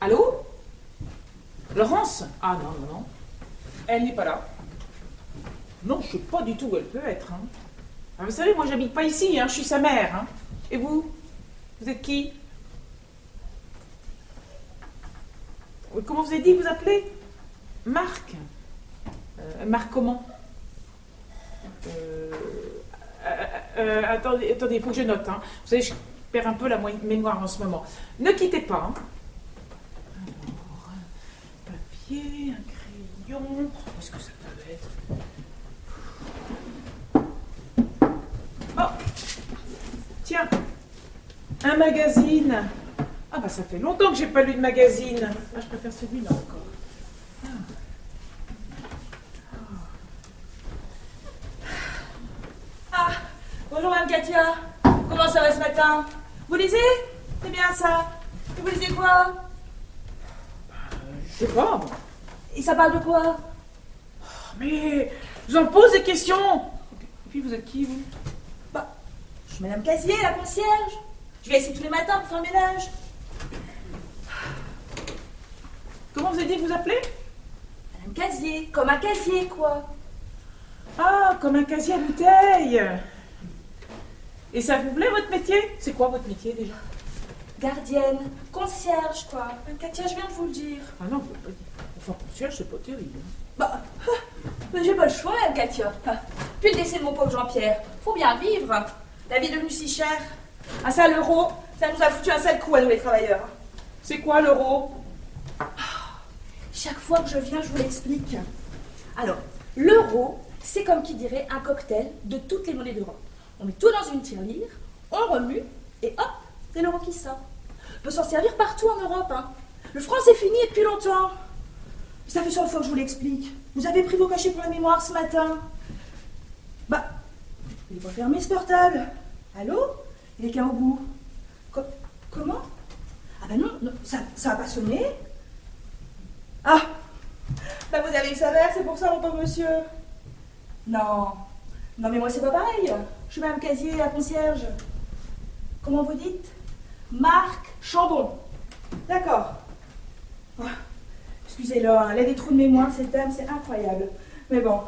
Allô? Laurence? Ah non, non, non. Elle n'est pas là. Non, je ne sais pas du tout où elle peut être. Hein. Ah, vous savez, moi, j'habite pas ici, hein, je suis sa mère. Hein. Et vous? Vous êtes qui? Comment vous avez dit que vous appelez? Marc? Marc comment? Attendez, il faut que je note. Hein. Vous savez, je perds un peu la mémoire en ce moment. Ne quittez pas. Hein. Alors, un papier, un crayon. Qu'est-ce que ça peut être? Oh! Tiens, un magazine. Ah bah ça fait longtemps que j'ai pas lu de magazine. Ah, je préfère celui-là encore. Ah, bonjour Mme Katia. Comment ça va ce matin? Vous lisez? C'est bien ça. Et vous lisez quoi? Je sais pas. Et ça parle de quoi? Mais j'en pose des questions. Et puis vous êtes qui, vous? Bah, je suis Madame Casier, la concierge. Je viens ici tous les matins pour faire le ménage. Comment vous avez dit que vous appelez? Madame Casier, comme un casier quoi. Ah, comme un casier à bouteille. Et ça vous plaît votre métier? C'est quoi votre métier déjà? Gardienne, concierge quoi. Madame Katia, je viens de vous le dire. Ah non, vous pas dire. Enfin, concierge, c'est pas terrible. Bah, mais j'ai pas le choix Madame Katia. Puis le décès de mon pauvre Jean-Pierre. Faut bien vivre. La vie est devenue si chère. Ah ça, l'euro, ça nous a foutu un sale coup à nous les travailleurs. C'est quoi l'euro? Chaque fois que je viens, je vous l'explique. Alors, l'euro, c'est comme qui dirait un cocktail de toutes les monnaies d'Europe. On met tout dans une tirelire, on remue, et hop, c'est l'euro qui sort. On peut s'en servir partout en Europe. Hein. Le franc, c'est fini depuis longtemps. Ça fait 100 fois que je vous l'explique. Vous avez pris vos cachets pour la mémoire ce matin. Bah, il est pas fermé ce portable. Allô? Il est qu'un au bout. Comment? Ah bah non, ça a pas sonné. Ah, bah vous avez eu sa mère, c'est pour ça mon pauvre monsieur. Non, non mais moi c'est pas pareil. Je suis Madame Casier, la concierge. Comment vous dites? Marc Chambon. D'accord. Oh, excusez-le, hein, elle a des trous de mémoire cette dame, c'est incroyable. Mais bon,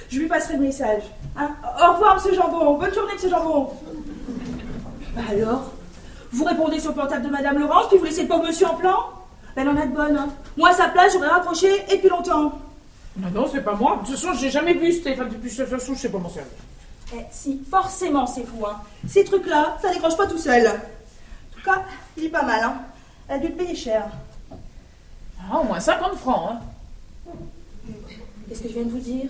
je lui passerai le message. Hein. Au revoir monsieur Jambon, bonne journée monsieur Jambon. Bah alors, vous répondez sur le portable de Madame Laurence, puis vous laissez le pauvre monsieur en plan? Elle en a de bonnes. Hein. Moi, à sa place, j'aurais raccroché et depuis longtemps. Non, non, c'est pas moi. De toute façon, j'ai jamais vu Stéphane. Depuis de toute façon, je sais pas m'en servir. Eh, si, forcément, c'est vous. Hein. Ces trucs-là, ça décroche pas tout seul. En tout cas, il est pas mal. Hein. Elle a dû le payer cher. Ah, au moins 50 francs. Hein. Qu'est-ce que je viens de vous dire?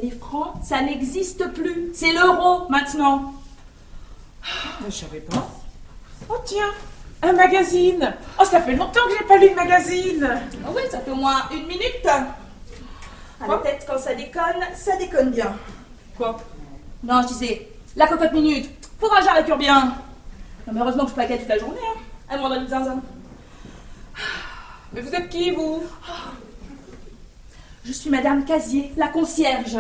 Les francs, ça n'existe plus. C'est l'euro, maintenant. Je savais pas. Oh, tiens, un magazine. Oh, ça fait longtemps que j'ai pas lu de magazine. Oh oui, ça fait au moins 1 minute. À la tête, quand ça déconne bien. Quoi? Non, je disais, la cocotte minute. Faudra que j'arrête bien. Non, mais heureusement que je plaquais toute la journée. Hein. Elle me rendrait le zinzin. Mais vous êtes qui, vous? Je suis Madame Casier, la concierge.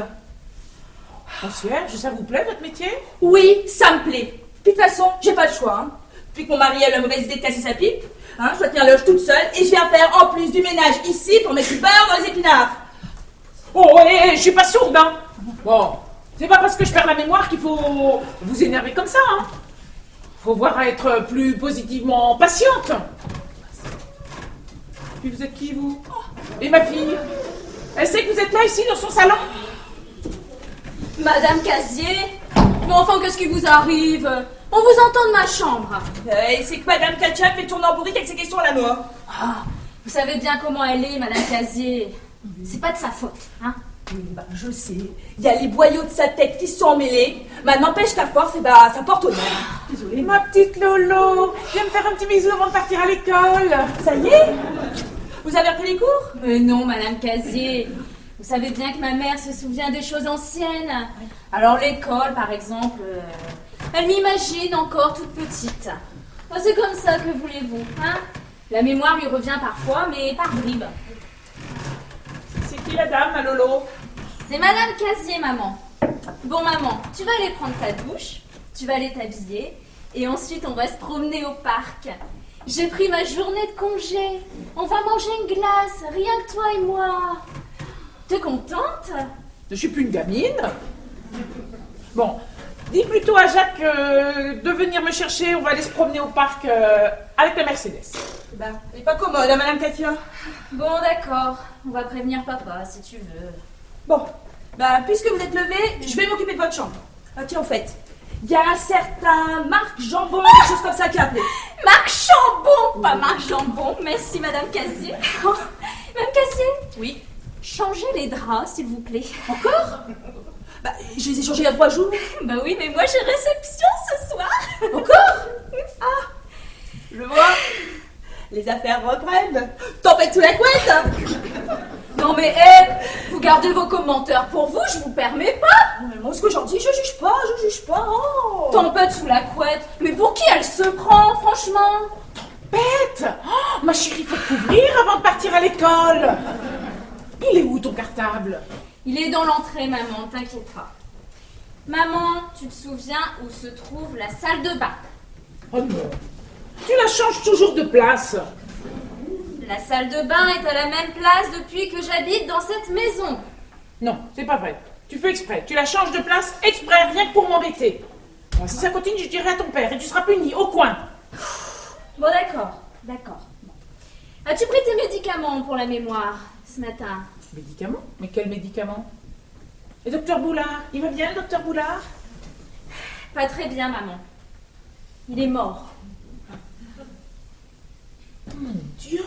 Concierge, ça vous plaît, votre métier? Oui, ça me plaît. Puis de toute façon, j'ai pas le choix. Hein. Depuis que mon mari a la mauvaise idée de casser sa pipe, hein, je dois tenir le loge toute seule et je viens faire en plus du ménage ici pour mettre du beurre dans les épinards. Oh, je suis pas sourde, hein. Bon, c'est pas parce que je perds la mémoire qu'il faut vous énerver comme ça, hein. Faut voir à être plus positivement patiente. Puis vous êtes qui, vous? Et ma fille? Elle sait que vous êtes là, ici, dans son salon? Madame Casier, mais enfin, qu'est-ce qui vous arrive? On vous entend de ma chambre. C'est que Madame Katia fait tourner en bourrique avec ses questions à la noix. Ah, vous savez bien comment elle est, Madame Casier. C'est pas de sa faute, hein? Oui, bah, je sais. Il y a les boyaux de sa tête qui se sont emmêlés. Mais n'empêche qu'à force, et bah, ça porte honneur. Désolée. Ma petite Lolo, viens me faire un petit bisou avant de partir à l'école. Ça y est? Vous avez repris les cours? Mais non, Madame Casier. Vous savez bien que ma mère se souvient des choses anciennes. Alors l'école, par exemple, elle m'imagine encore toute petite. Oh, c'est comme ça, que voulez-vous, hein? La mémoire lui revient parfois, mais par bribes. C'est qui la dame, ma Lolo? C'est Madame Casier, maman. Bon, maman, tu vas aller prendre ta douche, tu vas aller t'habiller, et ensuite on va se promener au parc. J'ai pris ma journée de congé. On va manger une glace, rien que toi et moi. T'es contente? Je suis plus une gamine. Bon, dis plutôt à Jacques de venir me chercher. On va aller se promener au parc avec la Mercedes. Bah, elle est pas commode, hein, Madame Katia. Bon, d'accord. On va prévenir papa, si tu veux. Bon, bah, puisque vous êtes levée, je vais m'occuper de votre chambre. Ah, tiens, en fait, il y a un certain Marc Jambon, quelque chose comme ça, qui a appelé. Marc Jambon, pas Marc Jambon. Merci, Madame Casier. Madame Casier? Oui. Changez les draps, s'il vous plaît. Encore? Bah, je les ai changés il y a 3 jours. Bah oui, mais moi j'ai réception ce soir. Encore? Ah, je vois. Les affaires reprennent. Tempête sous la couette. Non mais, vous gardez vos commentaires pour vous, je vous permets pas. Mais moi, ce que j'en dis, je juge pas. Oh. Tempête sous la couette. Mais pour qui elle se prend, franchement? Bête! Oh, ma chérie, faut te couvrir avant de partir à l'école. Il est où ton cartable? Il est dans l'entrée, maman, t'inquiète pas. Maman, tu te souviens où se trouve la salle de bain? Oh non, tu la changes toujours de place. La salle de bain est à la même place depuis que j'habite dans cette maison. Non, c'est pas vrai. Tu fais exprès. Tu la changes de place exprès, rien que pour m'embêter. Bon, si ça continue, je dirai à ton père et tu seras puni au coin. Bon, d'accord. Bon. As-tu pris tes médicaments pour la mémoire ce matin? Médicaments? Mais quel médicament? Et docteur Boulard? Il va bien, le docteur Boulard? Pas très bien, maman. Il est mort. Mon Dieu!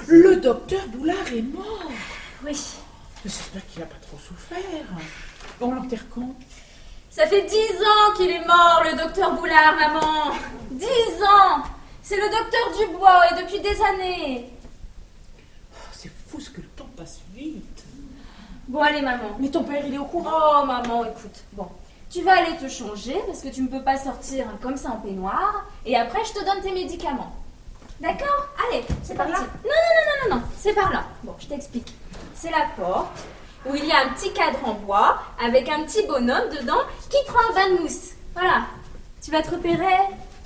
Le docteur Boulard est mort! Oui. J'espère qu'il n'a pas trop souffert. On l'enterre quand? Ça fait 10 ans qu'il est mort, le docteur Boulard, maman. 10 ans. C'est le docteur Dubois, et depuis des années. C'est fou ce que le temps passe vite. Bon, allez, maman. Mais ton père, il est au courant. Oh, maman, écoute. Bon, tu vas aller te changer, parce que tu ne peux pas sortir comme ça en peignoir. Et après, je te donne tes médicaments. D'accord? Allez, c'est par là. Non, c'est par là. Bon, je t'explique. C'est la porte où il y a un petit cadre en bois avec un petit bonhomme dedans qui prend un bain de mousse. Voilà. Tu vas te repérer?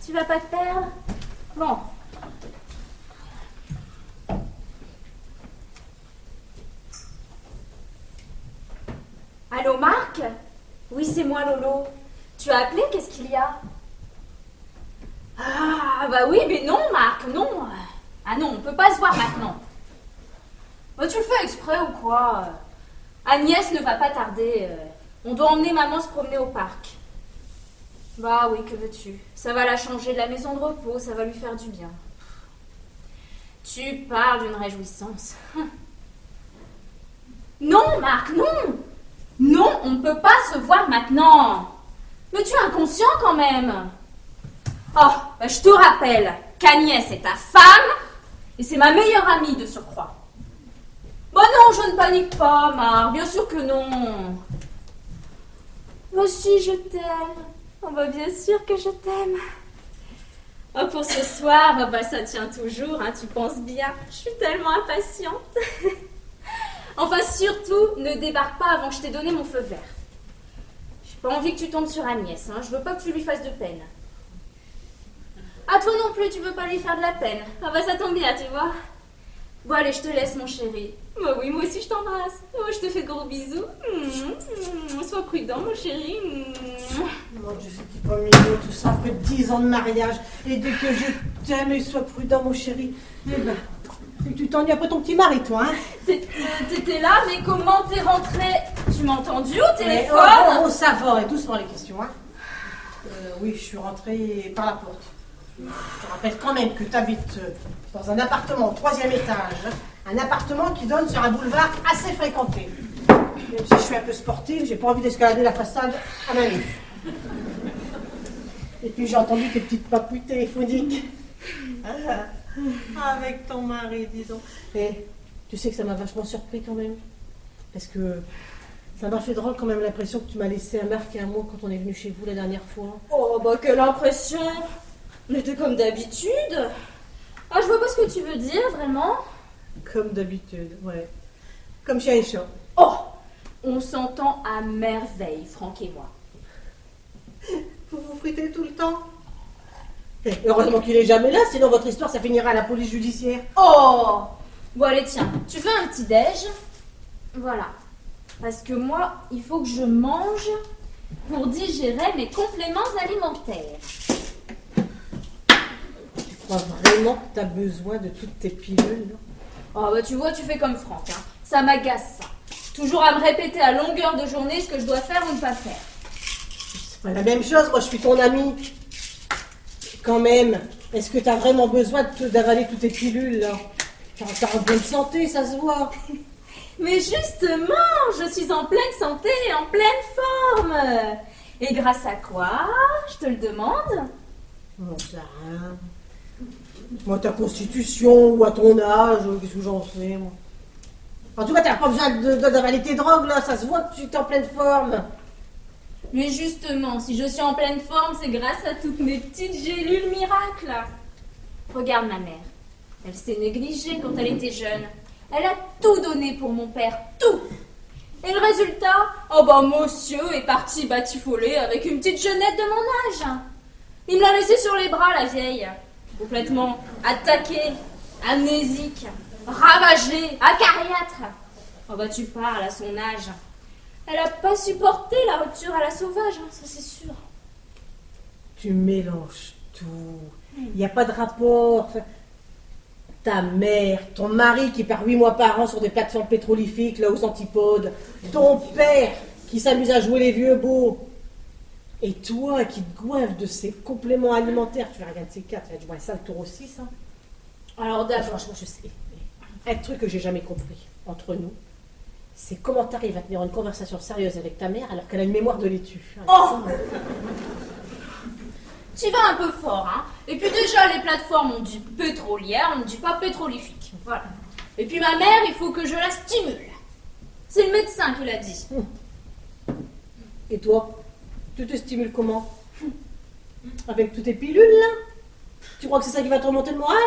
Tu vas pas te perdre? Bon. Allô, Marc? Oui, c'est moi, Lolo. Tu as appelé? Qu'est-ce qu'il y a? Ah, bah oui, mais non, Marc, non. Ah non, on peut pas se voir maintenant. Bah, tu le fais exprès ou quoi? Agnès ne va pas tarder. On doit emmener maman se promener au parc. Bah oui, que veux-tu? Ça va la changer de la maison de repos, ça va lui faire du bien. Tu parles d'une réjouissance. Non, Marc, non! Non, on ne peut pas se voir maintenant. Mais tu es inconscient quand même. Oh, bah je te rappelle qu'Agnès est ta femme et c'est ma meilleure amie de surcroît. Bah non, je ne panique pas, Marc, bien sûr que non. Moi aussi, je t'aime. Oh bah bien sûr que je t'aime. Oh, pour ce soir, bah ça tient toujours, hein, tu penses bien. Je suis tellement impatiente. Enfin, surtout, ne débarque pas avant que je t'ai donné mon feu vert. J'ai pas envie que tu tombes sur Agnès, hein. Je veux pas que tu lui fasses de peine. Ah, toi non plus, tu veux pas lui faire de la peine. Ah bah ça tombe bien, tu vois. Bon, allez, je te laisse, mon chéri. Bah oui, moi aussi, je t'embrasse. Oh, je te fais gros bisous. Sois prudent, mon chéri. Mon Dieu, c'était pas mignon tout ça, après 10 ans de mariage. Et dès que je t'aime et sois prudent, mon chéri. Eh ben, tu t'ennuies après ton petit mari, toi, hein? T'étais là, mais comment t'es rentrée? Tu m'as entendu au téléphone? Oh, ça va, et doucement les questions, hein? Oui, je suis rentrée par la porte. Je te rappelle quand même que tu habites dans un appartement au 3e étage. Un appartement qui donne sur un boulevard assez fréquenté. Même si je suis un peu sportive, j'ai pas envie d'escalader la façade à main nue. Et puis j'ai entendu tes petites papouilles téléphoniques. Avec ton mari, disons. Et tu sais que ça m'a vachement surpris quand même. Parce que ça m'a fait drôle quand même l'impression que tu m'as laissé un Marc et un mot quand on est venu chez vous la dernière fois. Oh, bah quelle impression! On était comme d'habitude. Ah, je vois pas ce que tu veux dire, vraiment. Comme d'habitude, ouais. Comme chien et chat. Oh! On s'entend à merveille, Franck et moi. Vous vous fritez tout le temps? Heureusement qu'il est jamais là, sinon votre histoire, ça finira à la police judiciaire. Oh! Bon, allez, tiens, tu veux un petit déj? Voilà. Parce que moi, il faut que je mange pour digérer mes compléments alimentaires. Tu crois vraiment que t'as besoin de toutes tes pilules, là? Oh, bah tu vois, tu fais comme Franck, hein. Ça m'agace, ça. Toujours à me répéter à longueur de journée ce que je dois faire ou ne pas faire. C'est pas la même chose, moi je suis ton amie. Quand même, est-ce que t'as vraiment besoin d'avaler toutes tes pilules, là? T'es en bonne santé, ça se voit. Mais justement, je suis en pleine santé, en pleine forme. Et grâce à quoi? Je te le demande. Non, c'est rien. Moi, ta constitution ou à ton âge, qu'est-ce que j'en sais, moi. En tout cas, t'as pas besoin d'avaler tes drogues, là, ça se voit que tu es en pleine forme. Mais justement, si je suis en pleine forme, c'est grâce à toutes mes petites gélules miracles. Regarde ma mère. Elle s'est négligée quand elle était jeune. Elle a tout donné pour mon père, tout. Et le résultat? Oh bah monsieur est parti batifoler avec une petite jeunette de mon âge. Il me l'a laissée sur les bras, la vieille. Complètement attaquée, amnésique, ravagée, acariâtre. Oh bah tu parles à son âge. Elle a pas supporté la rupture à la sauvage, hein, ça c'est sûr. Tu mélanges tout. Il n'y a pas de rapport. Enfin, ta mère, ton mari qui part 8 mois par an sur des plateformes pétrolifiques, là aux antipodes. Ton père qui s'amuse à jouer les vieux beaux. Et toi qui te goinves de ces compléments alimentaires. Tu vas regarder ces quatre, tu vas jouer ça le tour aussi, ça. Alors d'abord, Franchement, je sais. Un truc que j'ai jamais compris entre nous, c'est comment t'arrives à tenir une conversation sérieuse avec ta mère alors qu'elle a une mémoire de laitue. Oh! Tu vas un peu fort, hein. Et puis déjà, les plateformes, on dit pétrolière, on ne dit pas pétrolifique. Voilà. Et puis ma mère, il faut que je la stimule. C'est le médecin qui l'a dit. Et toi, tu te stimules comment? Avec toutes tes pilules, là? Tu crois que c'est ça qui va te remonter le moral?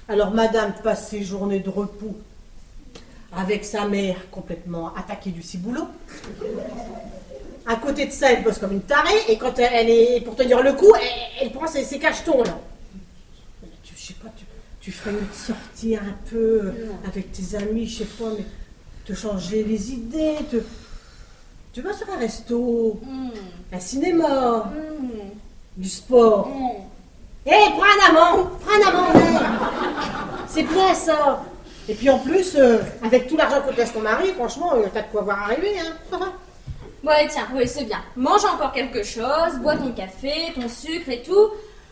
Alors madame passe ses journées de repos avec sa mère complètement attaquée du ciboulot. À côté de ça, elle bosse comme une tarée, et quand elle est pour tenir le coup, elle prend ses cachetons, là. Je sais pas, tu ferais mieux de sortir un peu avec tes amis, je sais pas, mais te changer les idées, tu vas sur un resto, un cinéma, du sport. Hé, prends un amant, mère. C'est bien ça. Et puis en plus, avec tout l'argent que te laisse ton mari, franchement, t'as de quoi voir arriver, hein. Ouais, tiens, oui, c'est bien. Mange encore quelque chose, bois ton café, ton sucre et tout.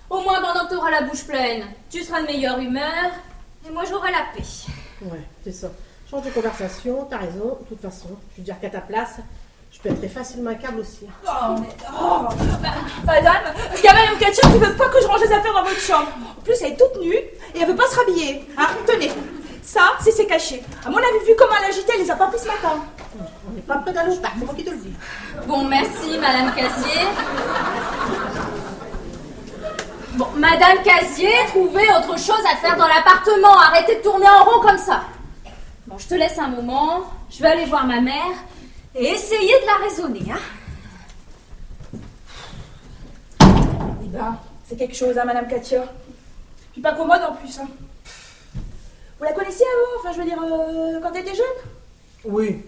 Au moins, pendant que tu auras la bouche pleine, tu seras de meilleure humeur et moi, j'aurai la paix. Ouais, c'est ça. Change de conversation, t'as raison. De toute façon, je veux dire qu'à ta place, je pèterais facilement un câble aussi. Madame, il y a Madame Katia qui veut pas que je range les affaires dans votre chambre. En plus, elle est toute nue et elle veut pas se rhabiller. Ah, tenez, ça, c'est ses cachets. À mon avis, vu comment elle agitait, elle les a pas pris ce matin. On n'est pas près d'aller au parc, c'est moi qui te le dis. Bon, merci, Madame Casier. Bon, Madame Casier, trouvez autre chose à faire dans l'appartement. Arrêtez de tourner en rond comme ça. Bon, je te laisse un moment. Je vais aller voir ma mère et essayer de la raisonner, hein. Eh ben, c'est quelque chose, hein, Madame Katia. Puis pas commode en plus, hein. Vous la connaissiez avant? Enfin, je veux dire, quand elle était jeune? Oui.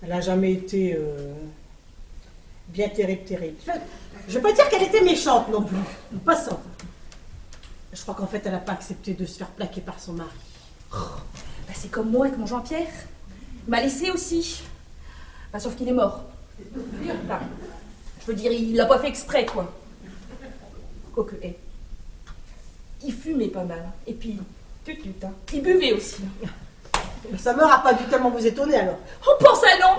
Elle n'a jamais été bien terrible. Enfin, je ne veux pas dire qu'elle était méchante non plus. Pas ça. Je crois qu'en fait, elle n'a pas accepté de se faire plaquer par son mari. Bah, c'est comme moi avec mon Jean-Pierre. Il m'a laissé aussi. Bah, sauf qu'il est mort. Enfin, je veux dire, il l'a pas fait exprès, quoi. Quoique, il fumait pas mal. Et puis, hein, il buvait aussi. Sa mort n'a pas dû tellement vous étonner alors. Oh, pense à non.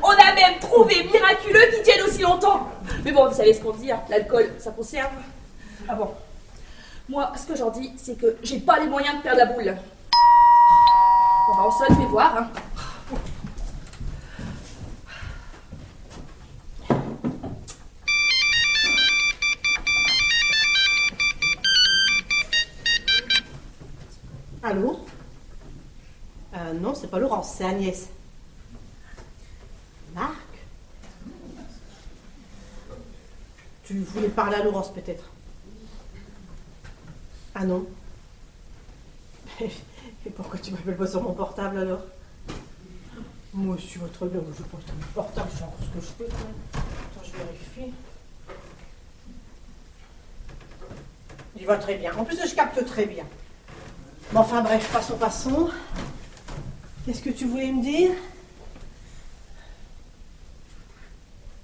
On a même trouvé miraculeux qu'il tienne aussi longtemps. Mais bon, vous savez ce qu'on dit, hein, l'alcool, ça conserve. Ah bon. Moi, ce que j'en dis, c'est que j'ai pas les moyens de perdre la boule. Bon, bah, on sonne, fais voir, hein. Allô? Non, c'est pas Laurence, c'est Agnès. Marc? Tu voulais parler à Laurence peut-être? Ah non? Et pourquoi tu m'appelles pas sur mon portable alors? Moi aussi, votre bien, je pense que mon portable, c'est encore ce que je fais. Attends, je vérifie. Il va très bien. En plus, je capte très bien. Mais enfin bref, passons. Qu'est-ce que tu voulais me dire?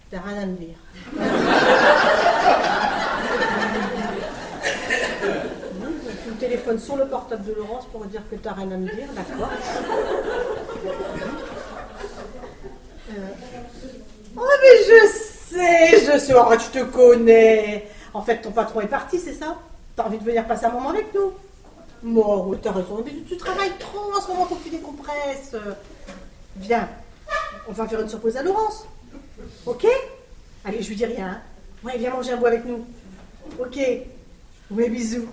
T'as rien à me dire. Tu me téléphones sur le portable de Laurence pour dire que t'as rien à me dire, d'accord? Oh mais je sais, oh, je te connais. En fait, ton patron est parti, c'est ça? T'as envie de venir passer un moment avec nous? Bon, oui, t'as raison, mais tu travailles trop en ce moment, faut que tu décompresses. Viens, on va faire une surprise à Laurence. Ok? Allez, je lui dis rien. Hein. Ouais, viens manger un bout avec nous. Ok. Ouais, bisous.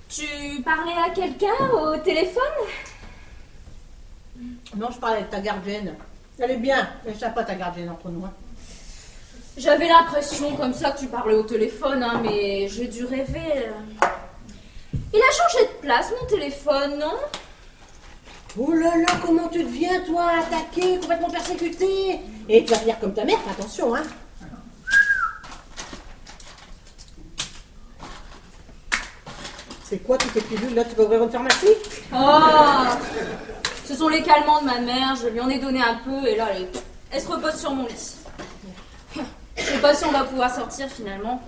Tu parlais à quelqu'un au téléphone? Non, je parlais avec ta gardienne. Elle est bien, mais je sais pas ta gardienne entre nous. Hein. J'avais l'impression comme ça que tu parlais au téléphone, hein, mais j'ai dû rêver. Il a changé de place, mon téléphone, non? Oh là là, comment tu deviens, toi, attaqué, complètement persécuté? Et tu vas finir comme ta mère, fais attention, hein. C'est quoi toutes tes pilules, là? Tu vas ouvrir une pharmacie? Oh! Ce sont les calmants de ma mère, je lui en ai donné un peu, et là, elle se repose sur mon lit. Je sais pas si on va pouvoir sortir, finalement.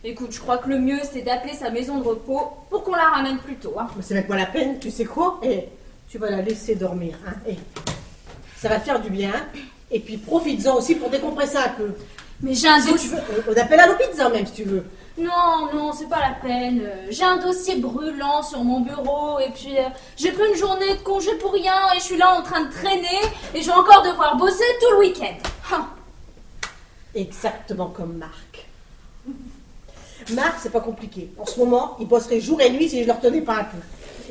Écoute, je crois que le mieux, c'est d'appeler sa maison de repos pour qu'on la ramène plus tôt, hein. Mais c'est même pas la peine, tu sais quoi? Et tu vas la laisser dormir, hein. Et ça va te faire du bien, et puis profites-en aussi pour décompresser un peu. Mais j'ai un Si tu dossier... veux, on appelle à l'hôpital même, si tu veux. Non, c'est pas la peine. J'ai un dossier brûlant sur mon bureau et puis j'ai pris une journée de congé pour rien et je suis là en train de traîner et je vais encore devoir bosser tout le week-end. Ah. Exactement comme Marc. Marc, c'est pas compliqué. En ce moment, il bosserait jour et nuit si je le retenais pas un peu.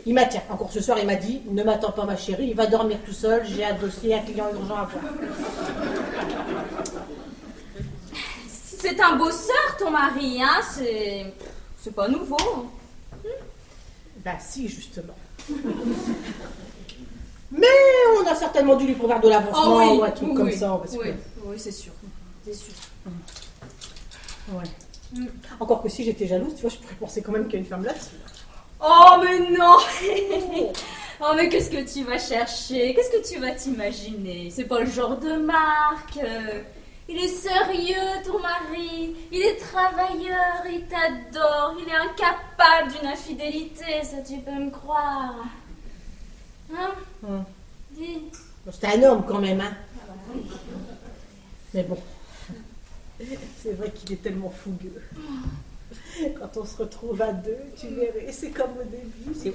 Il m'a tiens, encore ce soir, il m'a dit, ne m'attends pas ma chérie, il va dormir tout seul, j'ai un dossier, un client urgent à voir. C'est un bosseur ton mari, hein, c'est pas nouveau. Ben si, justement. Mais on a certainement dû lui prévoir de l'avancement Oh oui, ou un truc comme ça. Parce oui, que... oui, c'est sûr. C'est sûr. Ouais. Encore que si j'étais jalouse, tu vois, je pourrais penser quand même qu'il y a une femme là-dessus. Oh mais non. Oh mais qu'est-ce que tu vas chercher? Qu'est-ce que tu vas t'imaginer? C'est pas le genre de Marc. Il est sérieux, ton mari. Il est travailleur, il t'adore. Il est incapable d'une infidélité, ça tu peux me croire. Hein? Dis. Bon, c'était un homme quand même, hein. Mais bon, c'est vrai qu'il est tellement fougueux. Quand on se retrouve à deux, tu verrais, c'est comme au début, c'est...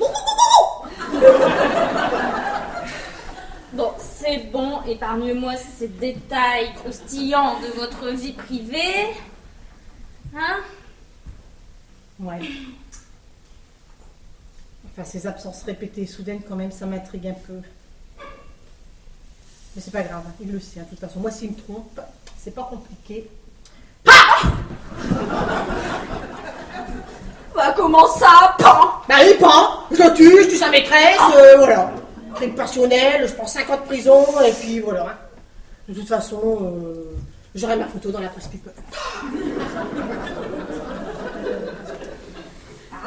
Bon, c'est bon, épargne-moi ces détails croustillants de votre vie privée. Hein? Ouais. Enfin, ces absences répétées et soudaines, quand même, ça m'intrigue un peu. Mais c'est pas grave, hein, il le sait, hein, de toute façon. Moi, s'il me trompe, c'est pas compliqué. Bah, comment ça, pan? Bah, il pend, je le tue, je tue sa maîtresse, voilà. Crime passionnel, je prends 5 ans de prison, et puis voilà. Hein. De toute façon, j'aurai ma photo dans la presse people.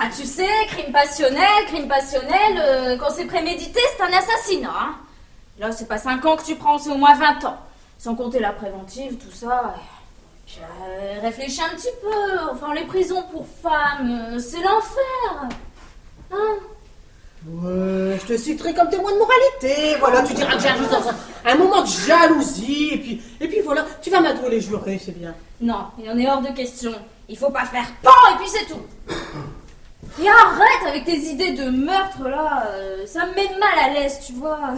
Ah, tu sais, crime passionnel, quand c'est prémédité, c'est un assassinat. Hein. Là, c'est pas 5 ans que tu prends, c'est au moins 20 ans. Sans compter la préventive, tout ça. Puis, réfléchis un petit peu. Enfin, les prisons pour femmes, c'est l'enfer. Hein? Ouais, je te citerai comme témoin de moralité. Voilà, tu diras que j'ai juste un moment de jalousie, et puis voilà, tu vas m'adouer les jurés, c'est bien. Non, il en est hors de question. Il faut pas faire pan et puis c'est tout. Et arrête avec tes idées de meurtre là, ça me met mal à l'aise, tu vois.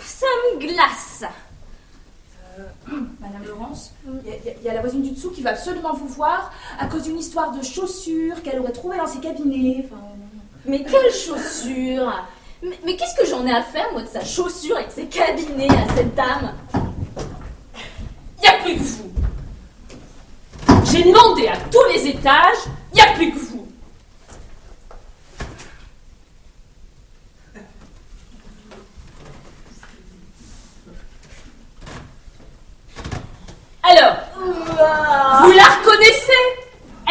Ça me glace. Madame Laurence, il y a la voisine du dessous qui va absolument vous voir à cause d'une histoire de chaussures qu'elle aurait trouvée dans ses cabinets. Enfin, Mais quelles chaussures? Mais qu'est-ce que j'en ai à faire, moi, de sa chaussure et de ses cabinets à cette dame? Il n'y a plus que vous. J'ai demandé à tous les étages, il n'y a plus que vous. Alors, vous la reconnaissez?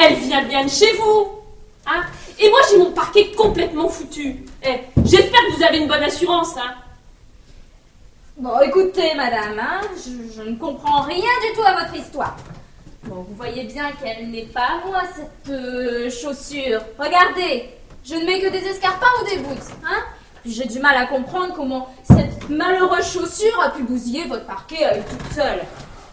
Elle vient bien de chez vous. Hein? Et moi, j'ai mon parquet complètement foutu. Eh, j'espère que vous avez une bonne assurance. Hein? Bon, écoutez, madame, hein, je ne comprends rien du tout à votre histoire. Bon, vous voyez bien qu'elle n'est pas à moi, cette chaussure. Regardez, je ne mets que des escarpins ou des boots, hein. Puis j'ai du mal à comprendre comment cette malheureuse chaussure a pu bousiller votre parquet à elle toute seule.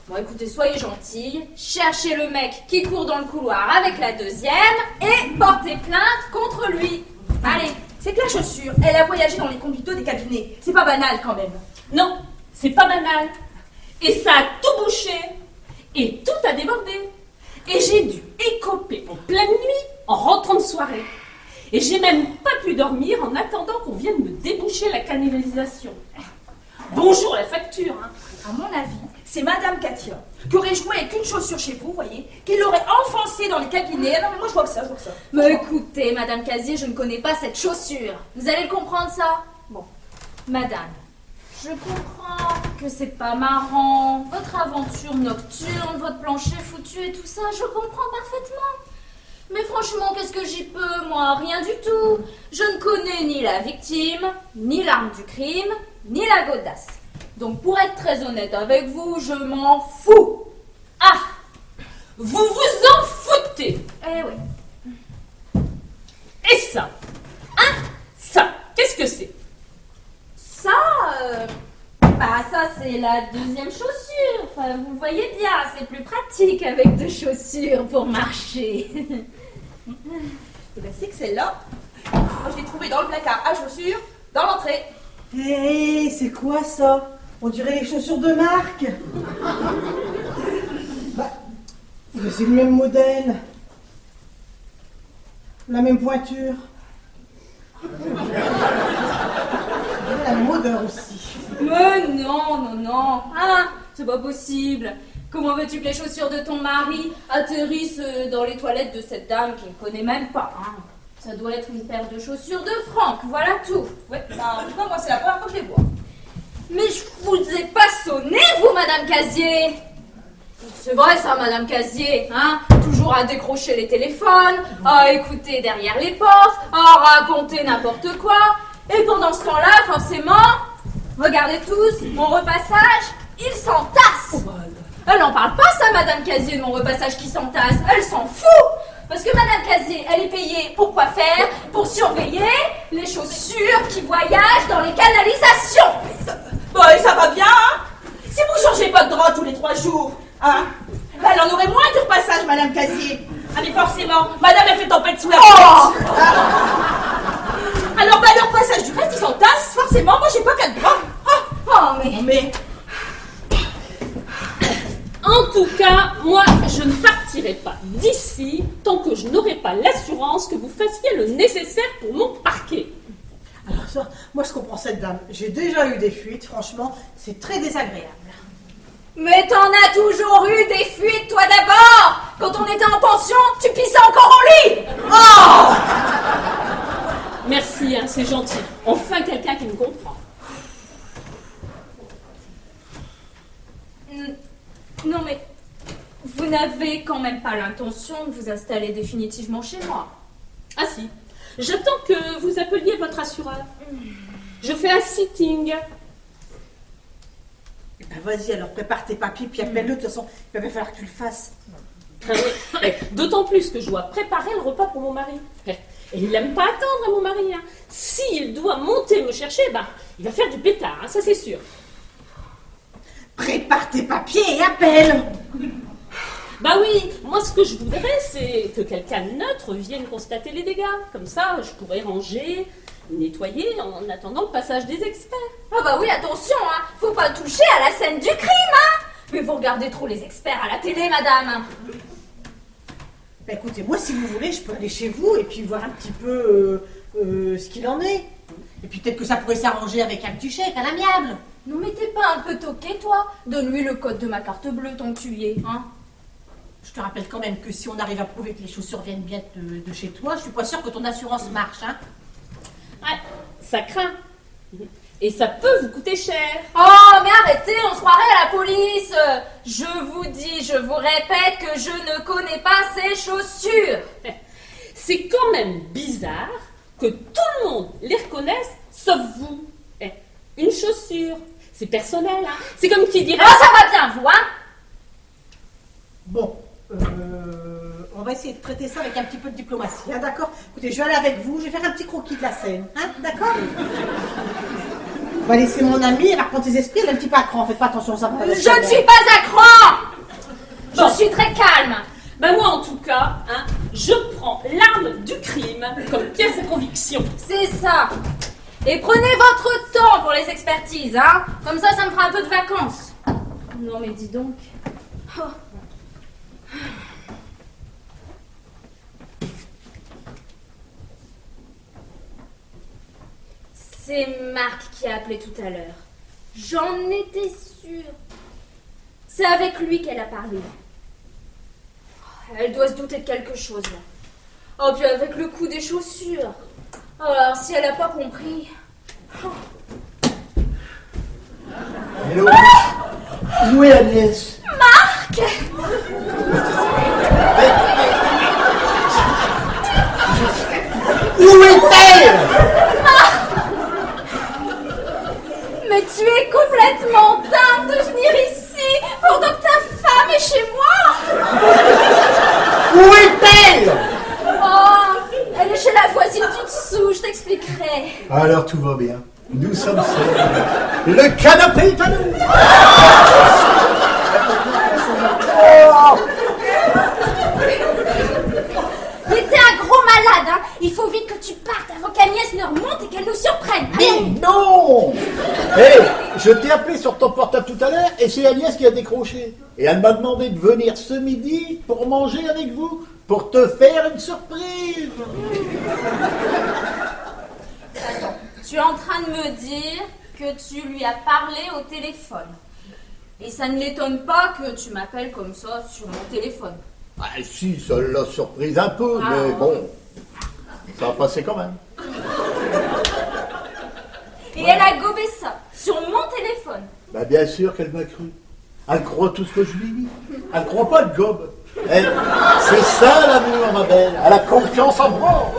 Bon, écoutez, soyez gentille, cherchez le mec qui court dans le couloir avec la deuxième et portez plainte contre lui. Allez, c'est que la chaussure, elle a voyagé dans les conducteurs des cabinets. C'est pas banal quand même. Non, c'est pas banal. Et ça a tout bouché. Et tout a débordé. Et j'ai dû écoper en pleine nuit en rentrant de soirée. Et j'ai même pas pu dormir en attendant qu'on vienne me déboucher la canalisation. Bonjour la facture. Hein. À mon avis, c'est Madame Katia qui aurait joué avec une chaussure chez vous, voyez, qui l'aurait enfoncée dans les cabinets. Non, mais moi je vois que ça, je vois que ça. Mais écoutez, madame Casier, je ne connais pas cette chaussure. Vous allez le comprendre, ça? Bon, madame, je comprends que c'est pas marrant, votre aventure nocturne, votre plancher foutu et tout ça, je comprends parfaitement. Mais franchement, qu'est-ce que j'y peux, moi? Rien du tout. Je ne connais ni la victime, ni l'arme du crime, ni la godasse. Donc pour être très honnête avec vous, je m'en fous. Ah, vous vous en foutez. Eh oui. Et ça? Hein? Ça, qu'est-ce que c'est? Ça, ça c'est la deuxième chaussure. Enfin, vous le voyez bien, c'est plus pratique avec deux chaussures pour marcher. Et ben c'est que celle-là, moi je l'ai trouvée dans le placard à chaussures, dans l'entrée. Hé, c'est quoi ça? On dirait les chaussures de marque. Bah, c'est le même modèle. La même pointure. La même odeur aussi. Mais non. Ah, c'est pas possible. Comment veux-tu que les chaussures de ton mari atterrissent dans les toilettes de cette dame qui ne connaît même pas, hein? Ça doit être une paire de chaussures de Franck, voilà tout. Ouais, bah, en tout cas, moi c'est la première fois que je les vois. Mais je vous ai pas sonné, vous, madame Casier. C'est vrai ça, madame Casier, hein? Toujours à décrocher les téléphones, à écouter derrière les portes, à raconter n'importe quoi. Et pendant ce temps-là, forcément, regardez tous, mon repassage, il s'entasse. Elle n'en parle pas, ça, madame Casier, de mon repassage qui s'entasse. Elle s'en fout. Parce que madame Casier, elle est payée pour quoi faire? Pour surveiller les chaussures qui voyagent dans les canalisations. Bon, et ça va bien, hein? Si vous changez pas de drap tous les 3 jours, hein? Bah, elle en aurait moins du repassage, Madame Casier. Ah, mais forcément, Madame, elle fait tempête sous la porte. Alors, bah, le repassage du reste, il s'entasse, forcément, moi, j'ai pas 4 bras. Mais... En tout cas, moi, je ne partirai pas d'ici tant que je n'aurai pas l'assurance que vous fassiez le nécessaire pour mon parquet. Alors ça, moi je comprends cette dame. J'ai déjà eu des fuites, franchement, c'est très désagréable. Mais t'en as toujours eu des fuites, toi d'abord. Quand on était en pension, tu pissais encore au lit. Oh! Merci, hein, c'est gentil. Enfin quelqu'un qui me comprend. Non mais, vous n'avez quand même pas l'intention de vous installer définitivement chez moi. Ah si, j'attends que vous appeliez votre assureur. Je fais un sitting. Eh ben vas-y, alors prépare tes papiers, puis appelle-le, de toute façon, il va bien falloir que tu le fasses. Ah oui. D'autant plus que je dois préparer le repas pour mon mari. Et il n'aime pas attendre, mon mari. Hein. S'il doit monter me chercher, il va faire du pétard, hein, ça c'est sûr. Prépare tes papiers et appelle. Bah oui, moi ce que je voudrais, c'est que quelqu'un de neutre vienne constater les dégâts. Comme ça, je pourrais ranger, nettoyer en attendant le passage des experts. Ah bah oui, attention, hein, faut pas toucher à la scène du crime, hein. Mais vous regardez trop les experts à la télé, madame. Bah écoutez, moi si vous voulez, je peux aller chez vous et puis voir un petit peu ce qu'il en est. Et puis peut-être que ça pourrait s'arranger avec un petit chèque, à l'amiable. Non mais t'es pas un peu toqué, toi? Donne-lui le code de ma carte bleue tant que tu y es, hein? Je te rappelle quand même que si on arrive à prouver que les chaussures viennent bien de chez toi, je suis pas sûre que ton assurance marche, hein. Ouais, ça craint. Et ça peut vous coûter cher. Oh mais arrêtez, on se croirait à la police. Je vous dis, je vous répète que je ne connais pas ces chaussures. C'est quand même bizarre que tout le monde les reconnaisse, sauf vous. Une chaussure, c'est personnel, hein. C'est comme qui dirait... Ah, ça va bien, vous, hein? Bon, on va essayer de traiter ça avec un petit peu de diplomatie, hein, d'accord? Écoutez, je vais aller avec vous, je vais faire un petit croquis de la scène, hein, d'accord? On va laisser mon amie, elle va reprendre ses esprits, elle est un petit peu à cran, faites pas attention, ça va. Je ne suis pas à cran. Je suis très calme. Ben moi, en tout cas, hein, je prends l'arme du crime comme pièce de conviction. C'est ça. Et prenez votre temps pour les expertises, hein. Comme ça me fera un peu de vacances. Non mais dis donc. Oh. C'est Marc qui a appelé tout à l'heure. J'en étais sûre. C'est avec lui qu'elle a parlé. Elle doit se douter de quelque chose, là. Oh, puis avec le coup des chaussures. Oh, alors, si elle n'a pas compris... Oh. Hello. Où est Agnès? Marc! Où est-elle? Mais tu es complètement dingue de venir ici pendant que ta femme est chez moi! Où est-elle? Oh, elle est chez la voisine du dessous, je t'expliquerai. Alors tout va bien. Nous sommes seuls. Le canapé est à nous. Mais t'es un gros malade, hein. Il faut vite que tu partes avant qu'Agnès ne remonte et qu'elle nous surprenne. Allez. Mais non. Hé, je t'ai appelé sur ton portable tout à l'heure et c'est Agnès qui a décroché. Et elle m'a demandé de venir ce midi pour manger avec vous, pour te faire une surprise. Attends, tu es en train de me dire que tu lui as parlé au téléphone. Et ça ne l'étonne pas que tu m'appelles comme ça sur mon téléphone. Ah si, ça l'a surprise un peu, Ah. mais bon, ça a passé quand même. Et elle a gobé ça sur mon téléphone. Bah bien sûr qu'elle m'a cru. Elle croit tout ce que je lui dis. Elle croit pas de gobe. C'est ça l'amour, ma belle. Elle a confiance en moi.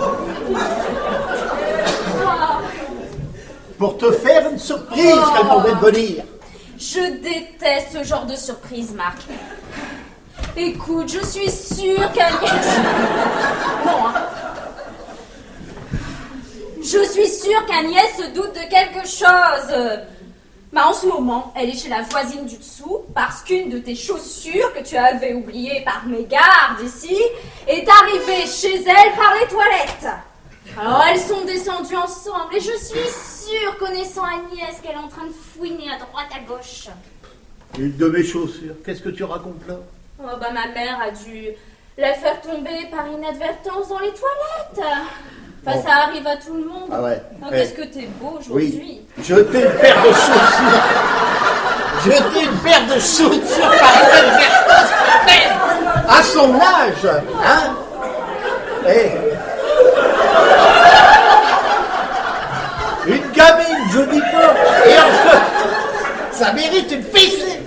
Pour te faire une surprise qu'elle m'en de venir. Je déteste ce genre de surprise, Marc. Écoute, je suis sûre qu'Agnès... Non, hein. Je suis sûre qu'Agnès se doute de quelque chose. Mais en ce moment, elle est chez la voisine du dessous parce qu'une de tes chaussures que tu avais oubliées par mégarde ici est arrivée chez elle par les toilettes. Alors elles sont descendues ensemble et je suis sûre, connaissant Agnès, qu'elle est en train de fouiner à droite à gauche. Une de mes chaussures. Qu'est-ce que tu racontes là? Oh bah ma mère a dû la faire tomber par inadvertance dans les toilettes. Enfin, ça arrive à tout le monde. Ah ouais. Oh, qu'est-ce que t'es beau aujourd'hui. Oui. Jeter une paire de chaussures. Jeter une paire de chaussures par inadvertance. À son âge, hein? Une gamine, je dis pas. Et encore, ça mérite une fessée.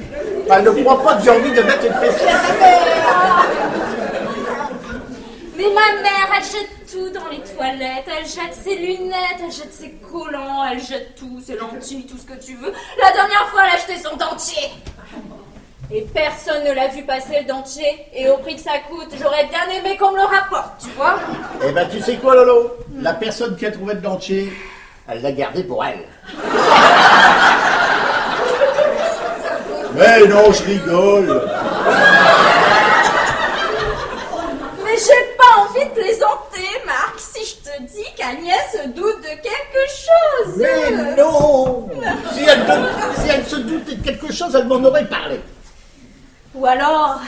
Elle ne croit pas que j'ai envie de mettre une fessée à sa mère. Mais ma mère, elle jette tout dans les toilettes. Elle jette ses lunettes, elle jette ses collants, elle jette tout, ses lentilles, tout ce que tu veux. La dernière fois, elle a jeté son dentier. Et personne ne l'a vu passer le dentier. Et au prix que ça coûte, j'aurais bien aimé qu'on me le rapporte, tu vois. Eh ben, tu sais quoi, Lolo? La personne qui a trouvé le dentier, elle l'a gardé pour elle. Mais non, je rigole. Mais j'ai pas envie de plaisanter, Marc, si je te dis qu'Agnès se doute de quelque chose. Mais non. Si elle se doutait de quelque chose, elle m'en aurait parlé. Ou alors,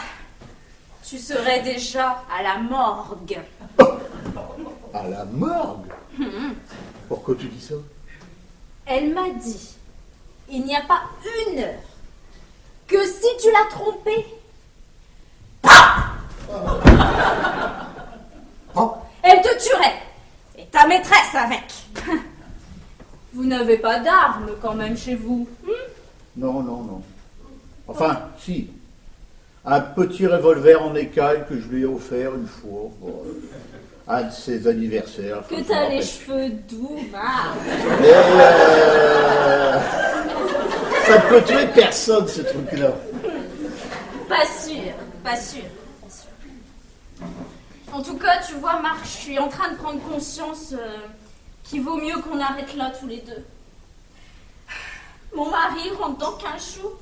tu serais déjà à la morgue. À la morgue? Pourquoi tu dis ça? Elle m'a dit, il n'y a pas une heure, que si tu l'as trompée, elle te tuerait. Et ta maîtresse avec. Vous n'avez pas d'armes quand même chez vous. Non, non, non. Enfin, si. Un petit revolver en écaille que je lui ai offert une fois pour un de ses anniversaires. Que t'as les cheveux doux, Marc. Mais, ça ne peut tuer personne, ce truc-là. Pas sûr, pas sûr, pas sûr. En tout cas, tu vois, Marc, je suis en train de prendre conscience qu'il vaut mieux qu'on arrête là tous les deux. Mon mari rentre dans 15 jours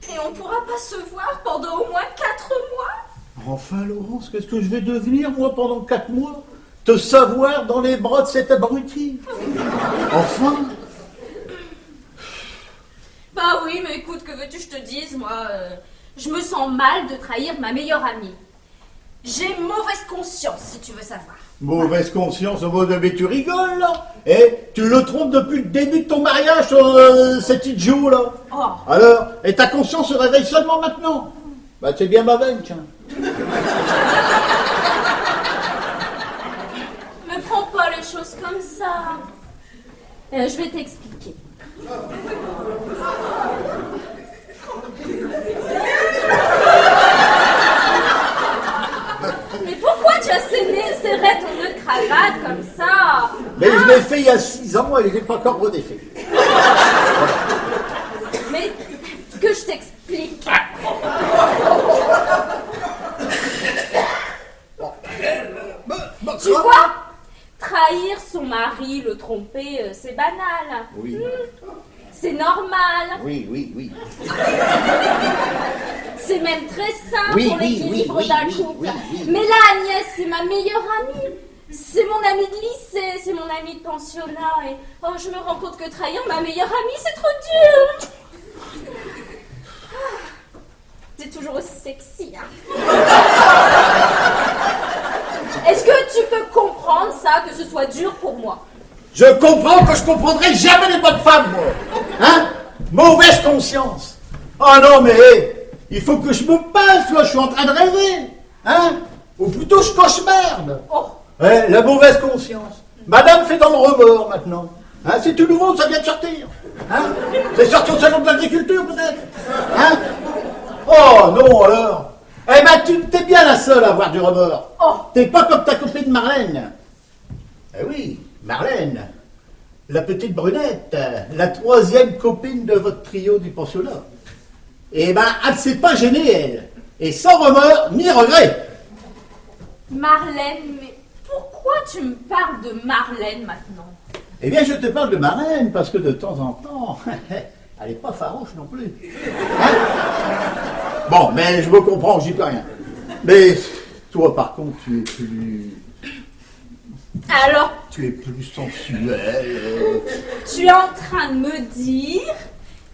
et on ne pourra pas se voir pendant au moins 4 mois. Enfin, Laurence, qu'est-ce que je vais devenir, moi, pendant 4 mois? Te savoir dans les bras de cet abruti? Enfin. Bah oui, mais écoute, que veux-tu que je te dise, moi, je me sens mal de trahir ma meilleure amie. J'ai mauvaise conscience, si tu veux savoir. Mauvaise conscience, au mot de mais tu rigoles, là? Eh, tu le trompes depuis le début de ton mariage, cet idiot, là. Oh. Alors, et ta conscience se réveille seulement maintenant? Bah, c'est bien ma veine, tiens. Me prends pas les choses comme ça. Je vais t'expliquer. Mais pourquoi tu as serré ton nœud de cravate comme ça? Mais je l'ai fait il y a 6 ans et je l'ai pas encore redéfait. Mais que je t'explique. Tu vois, trahir son mari, le tromper, c'est banal. Oui. C'est normal. Oui, oui, oui. C'est même très sain Oui, pour oui, l'équilibre oui, oui, d'un oui, couple. oui, oui. Mais là, Agnès, c'est ma meilleure amie. C'est mon amie de lycée, c'est mon amie de pensionnat. Et oh, je me rends compte que trahir ma meilleure amie, c'est trop dur. T'es toujours aussi sexy, hein. Est-ce que tu peux comprendre ça, que ce soit dur pour moi? Je comprends que je comprendrai jamais les bonnes femmes, moi. Hein? Mauvaise conscience. Oh non, mais il faut que je me passe, là, je suis en train de rêver. Hein? Ou plutôt, je cauchemarde. Oh. Ouais, la mauvaise conscience. Madame fait dans le remords, maintenant. Hein? C'est tout nouveau, ça vient de sortir. Hein? C'est sorti au salon de l'agriculture, peut-être. Hein? Oh non, alors. Eh ben, tu t'es bien la seule à avoir du remords. Oh. T'es pas comme ta copine Marlène. Eh oui, Marlène, la petite brunette, la 3e copine de votre trio du pensionnat. Eh ben, elle ne s'est pas gênée, elle. Et sans remords ni regret. Marlène, mais pourquoi tu me parles de Marlène maintenant? Eh bien, je te parle de Marlène, parce que de temps en temps, elle n'est pas farouche non plus. Hein? Bon, mais je me comprends, j'y peux rien. Mais toi, par contre, tu es plus... Alors, Tu es plus sensuelle. tu es en train de me dire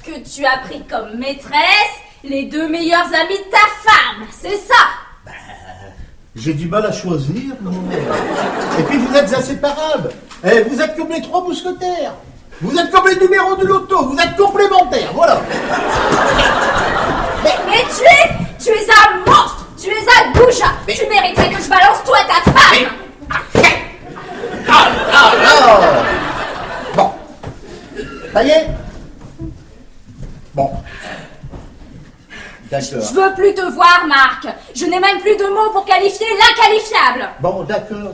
que tu as pris comme maîtresse les 2 meilleures amies de ta femme, c'est ça? J'ai du mal à choisir, moi. Et puis vous êtes inséparables. Eh, vous êtes comme les 3 mousquetaires. Vous êtes comme les numéros du loto. Vous êtes complémentaires, voilà. Mais tu es un monstre, tu es un goujat. Tu mériterais que je balance toi et ta femme. Bon. Ça y est? Bon. D'accord. Je veux plus te voir, Marc. Je n'ai même plus de mots pour qualifier l'inqualifiable. Bon, d'accord.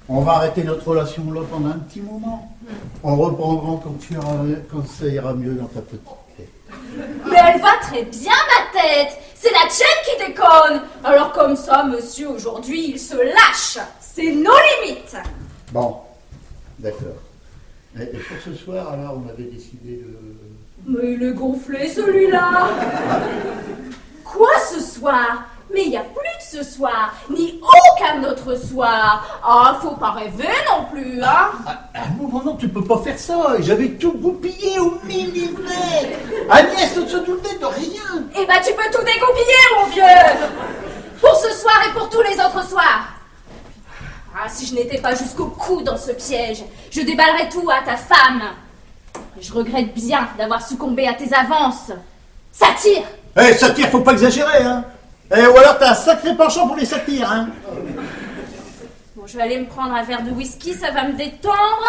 On va arrêter notre relation là pendant un petit moment. On reprendra quand ça ira mieux dans ta petite tête. Mais elle va très bien, ma tête. C'est la tienne qui déconne. Alors comme ça, monsieur, aujourd'hui, il se lâche. C'est nos limites. Bon, d'accord. Et pour ce soir, alors, on avait décidé de... Mais il est gonflé, celui-là. Quoi, ce soir? Mais il n'y a plus de ce soir, ni aucun autre soir. Ah, faut pas rêver non plus, hein? Non, tu peux pas faire ça. J'avais tout goupillé au millimètre. Agnès ne se doutait de rien. Eh ben, tu peux tout dégoupiller, mon vieux. Pour ce soir et pour tous les autres soirs. Ah, si je n'étais pas jusqu'au cou dans ce piège, je déballerais tout à ta femme. Et je regrette bien d'avoir succombé à tes avances. Satire! Eh, satire, faut pas exagérer, hein. Eh, ou alors t'as un sacré penchant pour les satires, hein. Bon, je vais aller me prendre un verre de whisky, ça va me détendre.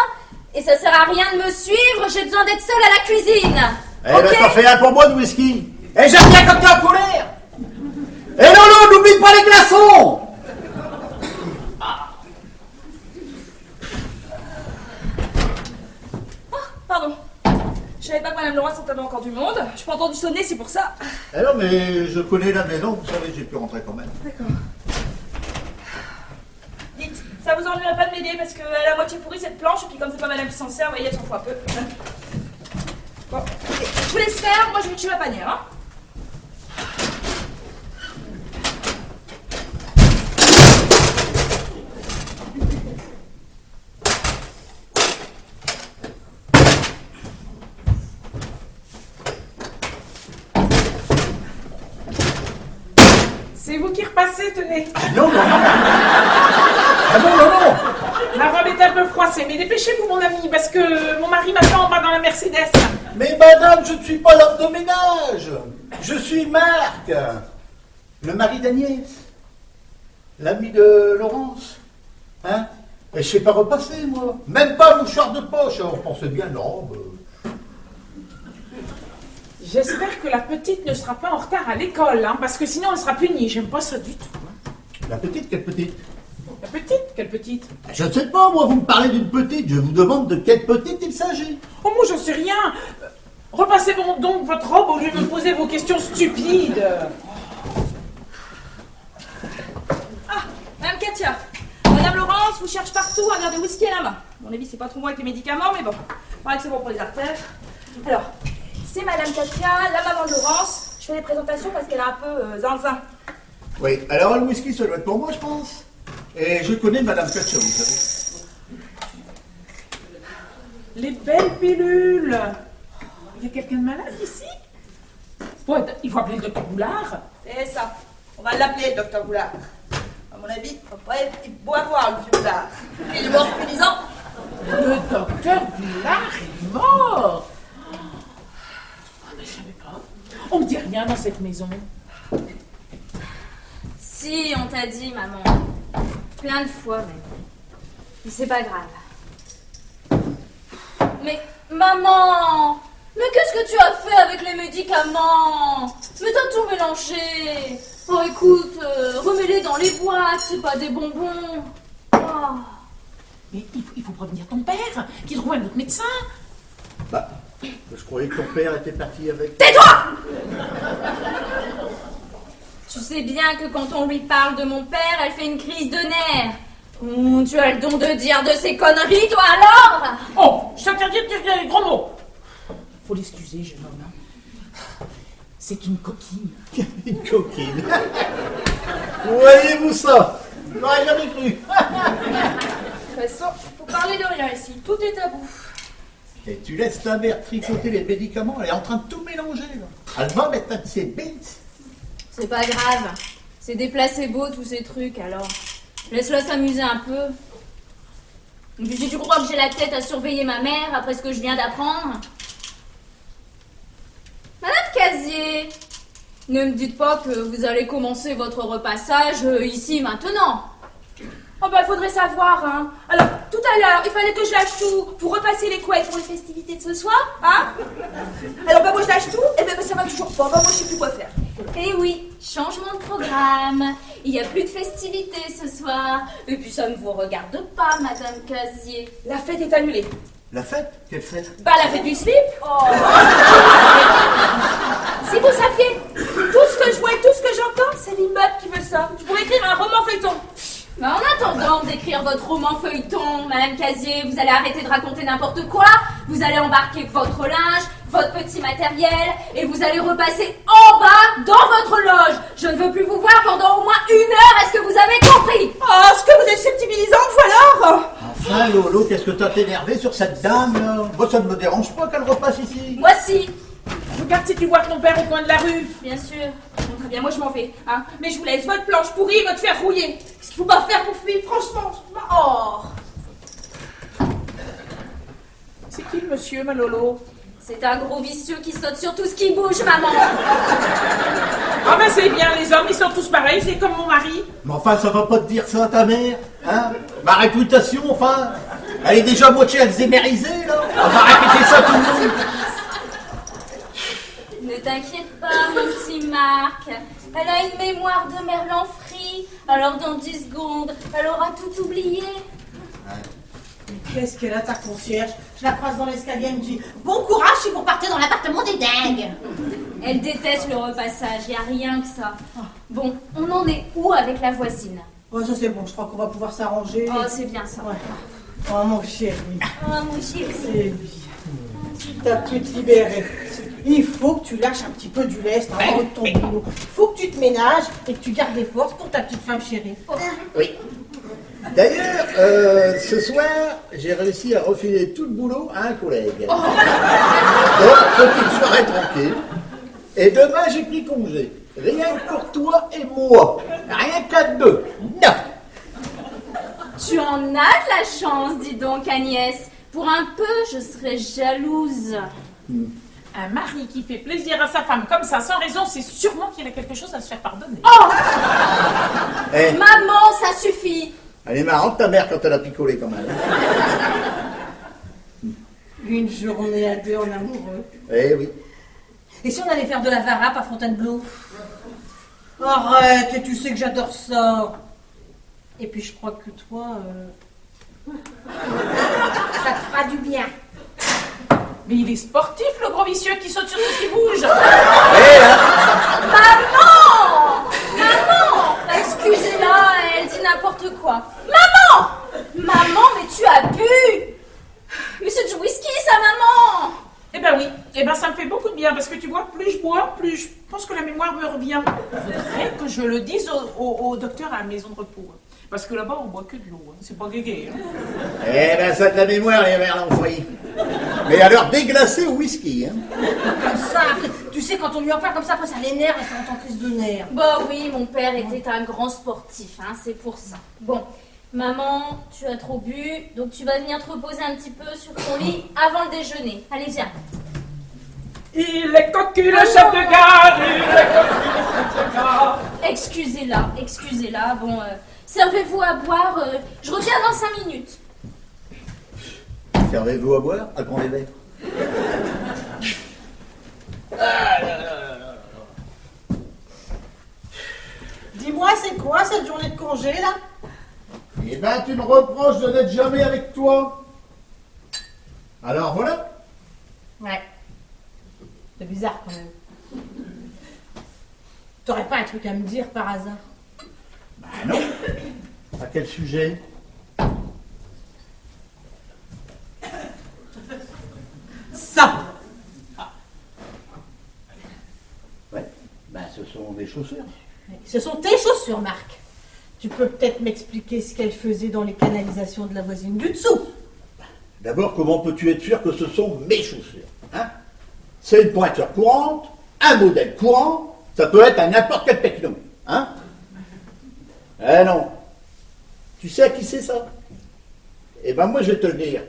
Et ça sert à rien de me suivre, j'ai besoin d'être seule à la cuisine. Eh Ok? ben, t'en fais un pour moi de whisky. Eh, j'aime bien quand t'es en colère. Eh non, non, n'oublie pas les glaçons. Pardon. Je savais pas que Madame Laurence entendait encore du monde. Je pas entendu sonner, c'est pour ça. Eh non, mais je connais la maison, vous savez, j'ai pu rentrer quand même. D'accord. Dites, ça vous ennuierait pas de m'aider parce qu'elle est à moitié pourrie cette planche, et puis comme c'est pas Madame qui s'en sert, vous voyez, elle s'en fout un peu. Bon, ok, je vous laisse faire, moi je vais tuer ma panière, hein. C'est vous qui repassez, tenez. Non, non, non. Ah non, non, non. La robe est un peu froissée, mais dépêchez-vous, mon ami, parce que mon mari m'attend en bas dans la Mercedes. Mais madame, je ne suis pas l'homme de ménage. Je suis Marc, le mari d'Agnès, l'ami de Laurence. Hein? Et je sais pas repasser, moi. Même pas un mouchoir de poche. On pensait bien, non. J'espère que la petite ne sera pas en retard à l'école, hein, parce que sinon elle sera punie. J'aime pas ça du tout. Hein. La petite, quelle petite? La petite? Quelle petite? Je ne sais pas, moi, vous me parlez d'une petite. Je vous demande de quelle petite il s'agit. Oh, moi, j'en sais rien. Repassez donc votre robe au lieu de me poser vos questions stupides. Ah, Madame Katia. Madame Laurence vous cherche partout un verre de whisky à la main. À mon avis, c'est pas trop bon avec les médicaments, mais bon. Il paraît que c'est bon pour les artères. Alors, c'est Madame Katia, la maman de Laurence. Je fais les présentations parce qu'elle est un peu zinzin. Oui, alors le whisky, ça doit être pour moi, je pense. Et je connais Madame Katia, vous savez. Les belles pilules. Il y a quelqu'un de malade ici? Ouais, il faut appeler le docteur Boulard. C'est ça. On va l'appeler, le docteur Boulard. À mon avis, après, il faut avoir le vieux Boulard. Il est mort depuis 10 ans. Le docteur Boulard est mort. Ah, mais je savais pas. On me dit rien dans cette maison. Si, on t'a dit, maman. Plein de fois, même. Mais c'est pas grave. Mais, maman! Mais qu'est-ce que tu as fait avec les médicaments? Mais t'as tout mélangé. Oh, écoute, remets-les dans les boîtes, c'est pas des bonbons. Oh. Mais il faut prévenir ton père, qu'il trouve un autre médecin. Bah, je croyais que ton père était parti avec... Tais-toi! Tu sais bien que quand on lui parle de mon père, elle fait une crise de nerfs. Tu as le don de dire de ces conneries, toi, alors? Oh, je t'interdis de dire des gros mots. Faut l'excuser, jeune homme. Hein. C'est une coquine. Une coquine. Voyez-vous ça? Je n'aurais jamais cru. De toute façon, faut parler de rien ici. Tout est tabou. Et tu laisses ta mère tricoter les médicaments, elle est en train de tout mélanger. Là. Elle va mettre un de ses bêtes. C'est pas grave. C'est des placebos, tous ces trucs, alors. Laisse-la s'amuser un peu. Et puis si tu crois que j'ai la tête à surveiller ma mère après ce que je viens d'apprendre... Madame Casier, ne me dites pas que vous allez commencer votre repassage ici, maintenant. Oh bah, faudrait savoir, hein. Alors, tout à l'heure, il fallait que je lâche tout pour repasser les couettes pour les festivités de ce soir, hein. Alors, bah, moi, je lâche tout, et ben, ça va toujours pas. Bah, moi, je sais plus quoi faire. Eh oui, changement de programme. Il n'y a plus de festivités ce soir. Et puis ça ne vous regarde pas, Madame Casier. La fête est annulée. La fête? Quelle fête? Bah, la fête du slip. Oh. Si vous saviez, tout ce que je vois et tout ce que j'entends, c'est l'immeuble qui veut ça. Je pourrais écrire un roman feuilleton. Mais en attendant d'écrire votre roman feuilleton, Madame Casier, vous allez arrêter de raconter n'importe quoi. Vous allez embarquer votre linge, votre petit matériel, et vous allez repasser en bas dans votre loge. Je ne veux plus vous voir pendant au moins 1 heure. Est-ce que vous avez compris? Oh, est-ce que vous êtes susceptibilisante, vous alors? Enfin, Lolo, qu'est-ce que t'as énervé sur cette dame, là? Moi, ça ne me dérange pas qu'elle repasse ici. Moi si. Regarde si tu vois ton père au coin de la rue. Bien sûr. Bon, très bien, moi je m'en vais. Hein. Mais je vous laisse votre planche pourrie, votre fer rouillé. Qu'est-ce qu'il faut pas faire pour fuir, franchement? Oh! C'est qui le monsieur, ma Lolo? C'est un gros vicieux qui saute sur tout ce qui bouge, maman. Ah ben c'est bien, les hommes, ils sont tous pareils, c'est comme mon mari. Mais enfin, ça va pas te dire ça à ta mère, hein? Ma réputation, enfin, elle est déjà moitié alzheimerisée, là. On va répéter ça tout le monde. Ne t'inquiète pas, mon petit Marc. Elle a une mémoire de merlan frit. Alors dans 10 secondes, elle aura tout oublié. Qu'est-ce qu'elle a, ta concierge? Je la croise dans l'escalier, elle me dit « Bon courage si vous partez dans l'appartement des dingues !» Elle déteste le repassage, y a rien que ça. Bon, on en est où avec la voisine? Oh, ça c'est bon, je crois qu'on va pouvoir s'arranger. Oh, c'est bien ça. Ouais. Oh, mon chéri, Oh, mon chéri. c'est bien. T'as pu te libérer. Il faut que tu lâches un petit peu du lest en haut de ton boulot. Il faut que tu te ménages et que tu gardes des forces pour ta petite femme chérie. Oui. D'ailleurs, ce soir, j'ai réussi à refiler tout le boulot à un collègue. Donc, petite soirée tranquille. Et demain, j'ai pris congé. Rien que pour toi et moi. Rien qu'à deux. Non. Tu en as de la chance, dis donc, Agnès. Pour un peu, je serais jalouse. Un mari qui fait plaisir à sa femme comme ça, sans raison, c'est sûrement qu'il a quelque chose à se faire pardonner. Eh, Maman, ça suffit. elle est marrante ta mère quand elle a picolé quand même. Une journée à deux en amoureux. Eh oui. Et si on allait faire de la varap à Fontainebleau? Arrête, et tu sais que j'adore ça. Et puis je crois que toi, ça te fera du bien. Mais il est sportif, le gros vicieux qui saute sur tout ce qui bouge. Maman! Maman! Excusez-la, elle dit n'importe quoi. Maman! Maman, mais tu as bu! Mais c'est du whisky, ça, maman! Eh ben oui, eh ben ça me fait beaucoup de bien, parce que tu vois, plus je bois, plus je pense que la mémoire me revient. Faudrait que je le dise au docteur à la maison de repos. Parce que là-bas, on boit que de l'eau, hein. C'est pas guégué. Hein. Eh ben, ça a de la mémoire, les mères l'enfoiré. Mais alors, déglacé au whisky, hein. Comme ça, après, tu sais, quand on lui en parle comme ça, après ça l'énerve et ça entend crise de nerfs. Bah oui, mon père était un grand sportif, hein, c'est pour ça. Bon, maman, tu as trop bu, donc tu vas venir te reposer un petit peu sur ton lit avant le déjeuner. Allez, viens. Il est cocu, le chef de gare, il est cocu, le chef de gare. Excusez-la. Bon, servez-vous à boire, je reviens dans 5 minutes. Servez-vous à boire? Elle prend des verres. Dis-moi, c'est quoi cette journée de congé, là? Eh ben, tu me reproches de n'être jamais avec toi. Alors voilà. Ouais. C'est bizarre, quand même. T'aurais pas un truc à me dire, par hasard? Bah non. À quel sujet? Ça! Ouais. Ben, ce sont des chaussures. Ce sont tes chaussures, Marc. Tu peux peut-être m'expliquer ce qu'elle faisait dans les canalisations de la voisine du dessous? D'abord, comment peux-tu être sûr que ce sont mes chaussures, hein? C'est une pointure courante, un modèle courant, ça peut être à n'importe quel techno, hein? Eh non. Tu sais à qui c'est ça? Eh ben moi je vais te le dire.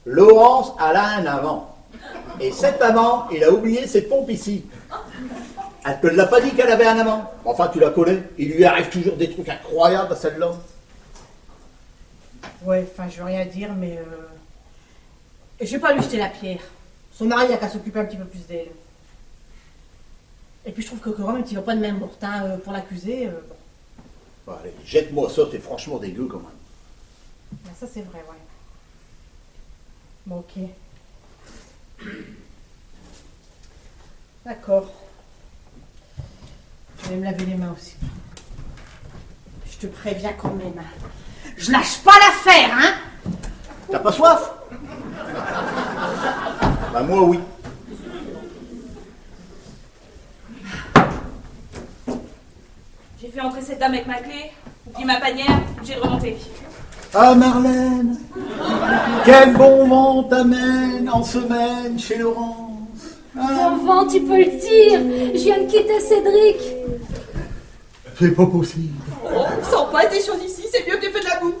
Laurence, elle a un amant. Et cet amant, il a oublié ses pompes ici. Elle te l'a pas dit qu'elle avait un amant. Enfin, tu la connais. Il lui arrive toujours des trucs incroyables à celle-là. Ouais, enfin, je veux rien dire, mais je vais pas lui jeter la pierre. Son mari a qu'à s'occuper un petit peu plus d'elle. Et puis je trouve que quand même, tu vas pas de même morte, hein, pour l'accuser. Bon. Bon, allez, jette-moi ça, c'est franchement dégueu quand même. Ben, ça, c'est vrai, ouais. Bon, ok. D'accord. Je vais me laver les mains aussi. Je te préviens quand même. Hein. Je lâche pas l'affaire, hein? T'as pas soif? Bah moi oui. J'ai fait entrer cette dame avec ma clé, oublie ma panière, j'ai remonté. Ah Marlène, quel bon vent t'amène en semaine chez Laurence. Bon Comment tu peux le dire? Je viens de quitter Cédric. C'est pas possible. Oh, sans pas des choses ici, c'est mieux que j'ai fait de la boue.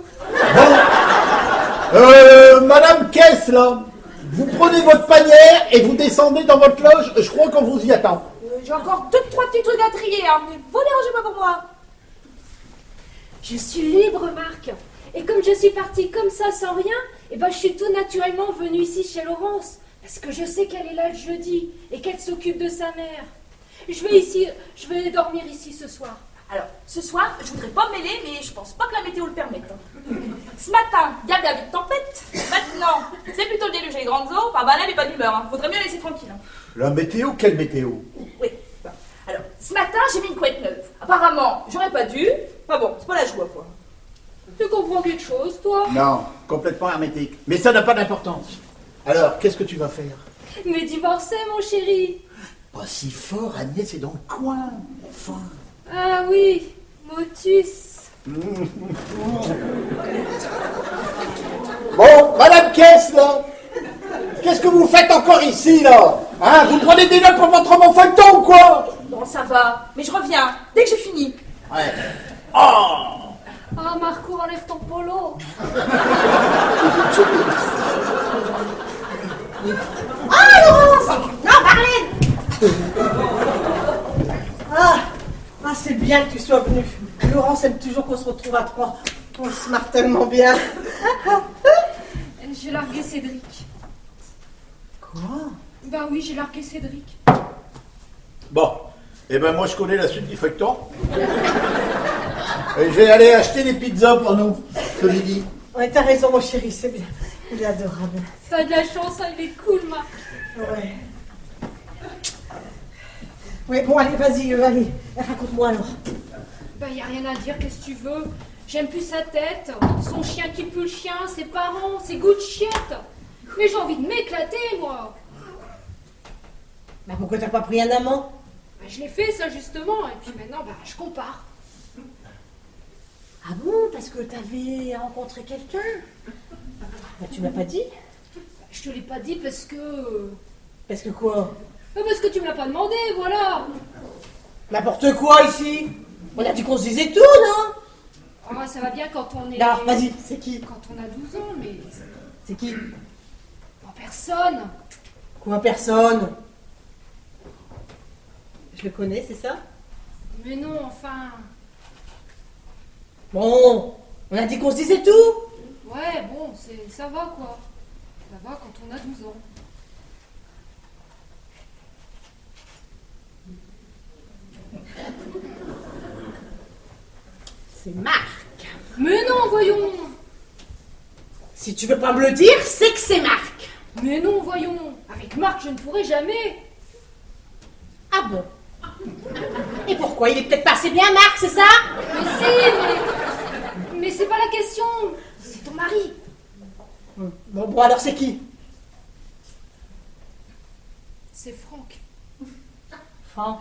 Madame Caisse, là, vous prenez votre panière et vous descendez dans votre loge. Je crois qu'on vous y attend. J'ai encore 2-3 petits trucs à trier, hein, mais vous dérangez pas pour moi. Je suis libre, Marc. Et comme je suis partie comme ça sans rien, eh ben je suis tout naturellement venue ici chez Laurence. Parce que je sais qu'elle est là le jeudi et qu'elle s'occupe de sa mère. Je vais dormir ici ce soir. Alors, ce soir, je voudrais pas me mêler, mais je pense pas que la météo le permette. Ce matin, il y avait une tempête. Maintenant, c'est plutôt le déluge et les grandes eaux. Enfin, bah là, elle n'est pas d'humeur. Hein. Faudrait mieux la laisser tranquille. Hein. La météo, quelle météo? Oui. Bon. Alors, ce matin, j'ai mis une couette neuve. Apparemment, j'aurais pas dû. Enfin bon, c'est pas la joie, quoi. Tu comprends quelque chose, toi? Non, complètement hermétique. Mais ça n'a pas d'importance. Alors, qu'est-ce que tu vas faire? Mais divorcer, mon chéri. Pas si fort, Agnès est dans le coin. Enfin. Ah oui, Motus. Bon, Madame Caisse, là, qu'est-ce que vous faites encore ici, là? Hein, vous prenez des notes pour votre roman feuilleton ou quoi? Bon, ça va. Mais je reviens, dès que j'ai fini. Ouais. Oh! Ah, Marco, enlève ton polo. Ah, Laurence! Non, Marlène! Ah, c'est bien que tu sois venue. Laurence aime toujours qu'on se retrouve à trois. On se marre tellement bien. J'ai largué Cédric. Quoi? Ben oui, j'ai largué Cédric. Bon, eh ben moi je connais la suite du feuilleton. Et je vais aller acheter des pizzas pour nous, ce midi. Ouais, t'as raison, mon chéri, c'est bien. Il est adorable. T'as de la chance, hein, il est cool, Marc. Ouais. Ouais, bon, allez, vas-y, allez. Raconte-moi alors. Ben, y a rien à dire, qu'est-ce que tu veux? J'aime plus sa tête, son chien qui pue le chien, ses parents, ses goûts de chiottes. Mais j'ai envie de m'éclater, moi. Bah, pourquoi t'as pas pris un amant? Ben, je l'ai fait, ça, justement, et puis maintenant, ben, je compare. Ah bon? Parce que t'avais rencontré quelqu'un? Bah, tu m'as pas dit? Je te l'ai pas dit parce que... Parce que quoi? Parce que tu me l'as pas demandé, voilà. N'importe quoi ici? On a dit qu'on se disait tout, non? Ah, ça va bien quand on est... Non, vas-y, c'est qui? Quand on a 12 ans, mais... C'est qui? En personne. Quoi, personne? Je le connais, c'est ça? Mais non, enfin... Bon, on a dit qu'on se disait tout? Ouais, bon, ça va, quoi. Ça va quand on a 12 ans. C'est Marc. Mais non, voyons. Si tu veux pas me le dire, c'est que c'est Marc. Mais non, voyons. Avec Marc, je ne pourrai jamais. Ah bon? Et pourquoi? Il est peut-être pas assez bien, Marc, c'est ça? Mais si, mais c'est pas la question. C'est ton mari. Bon, alors c'est qui? C'est Franck. Franck.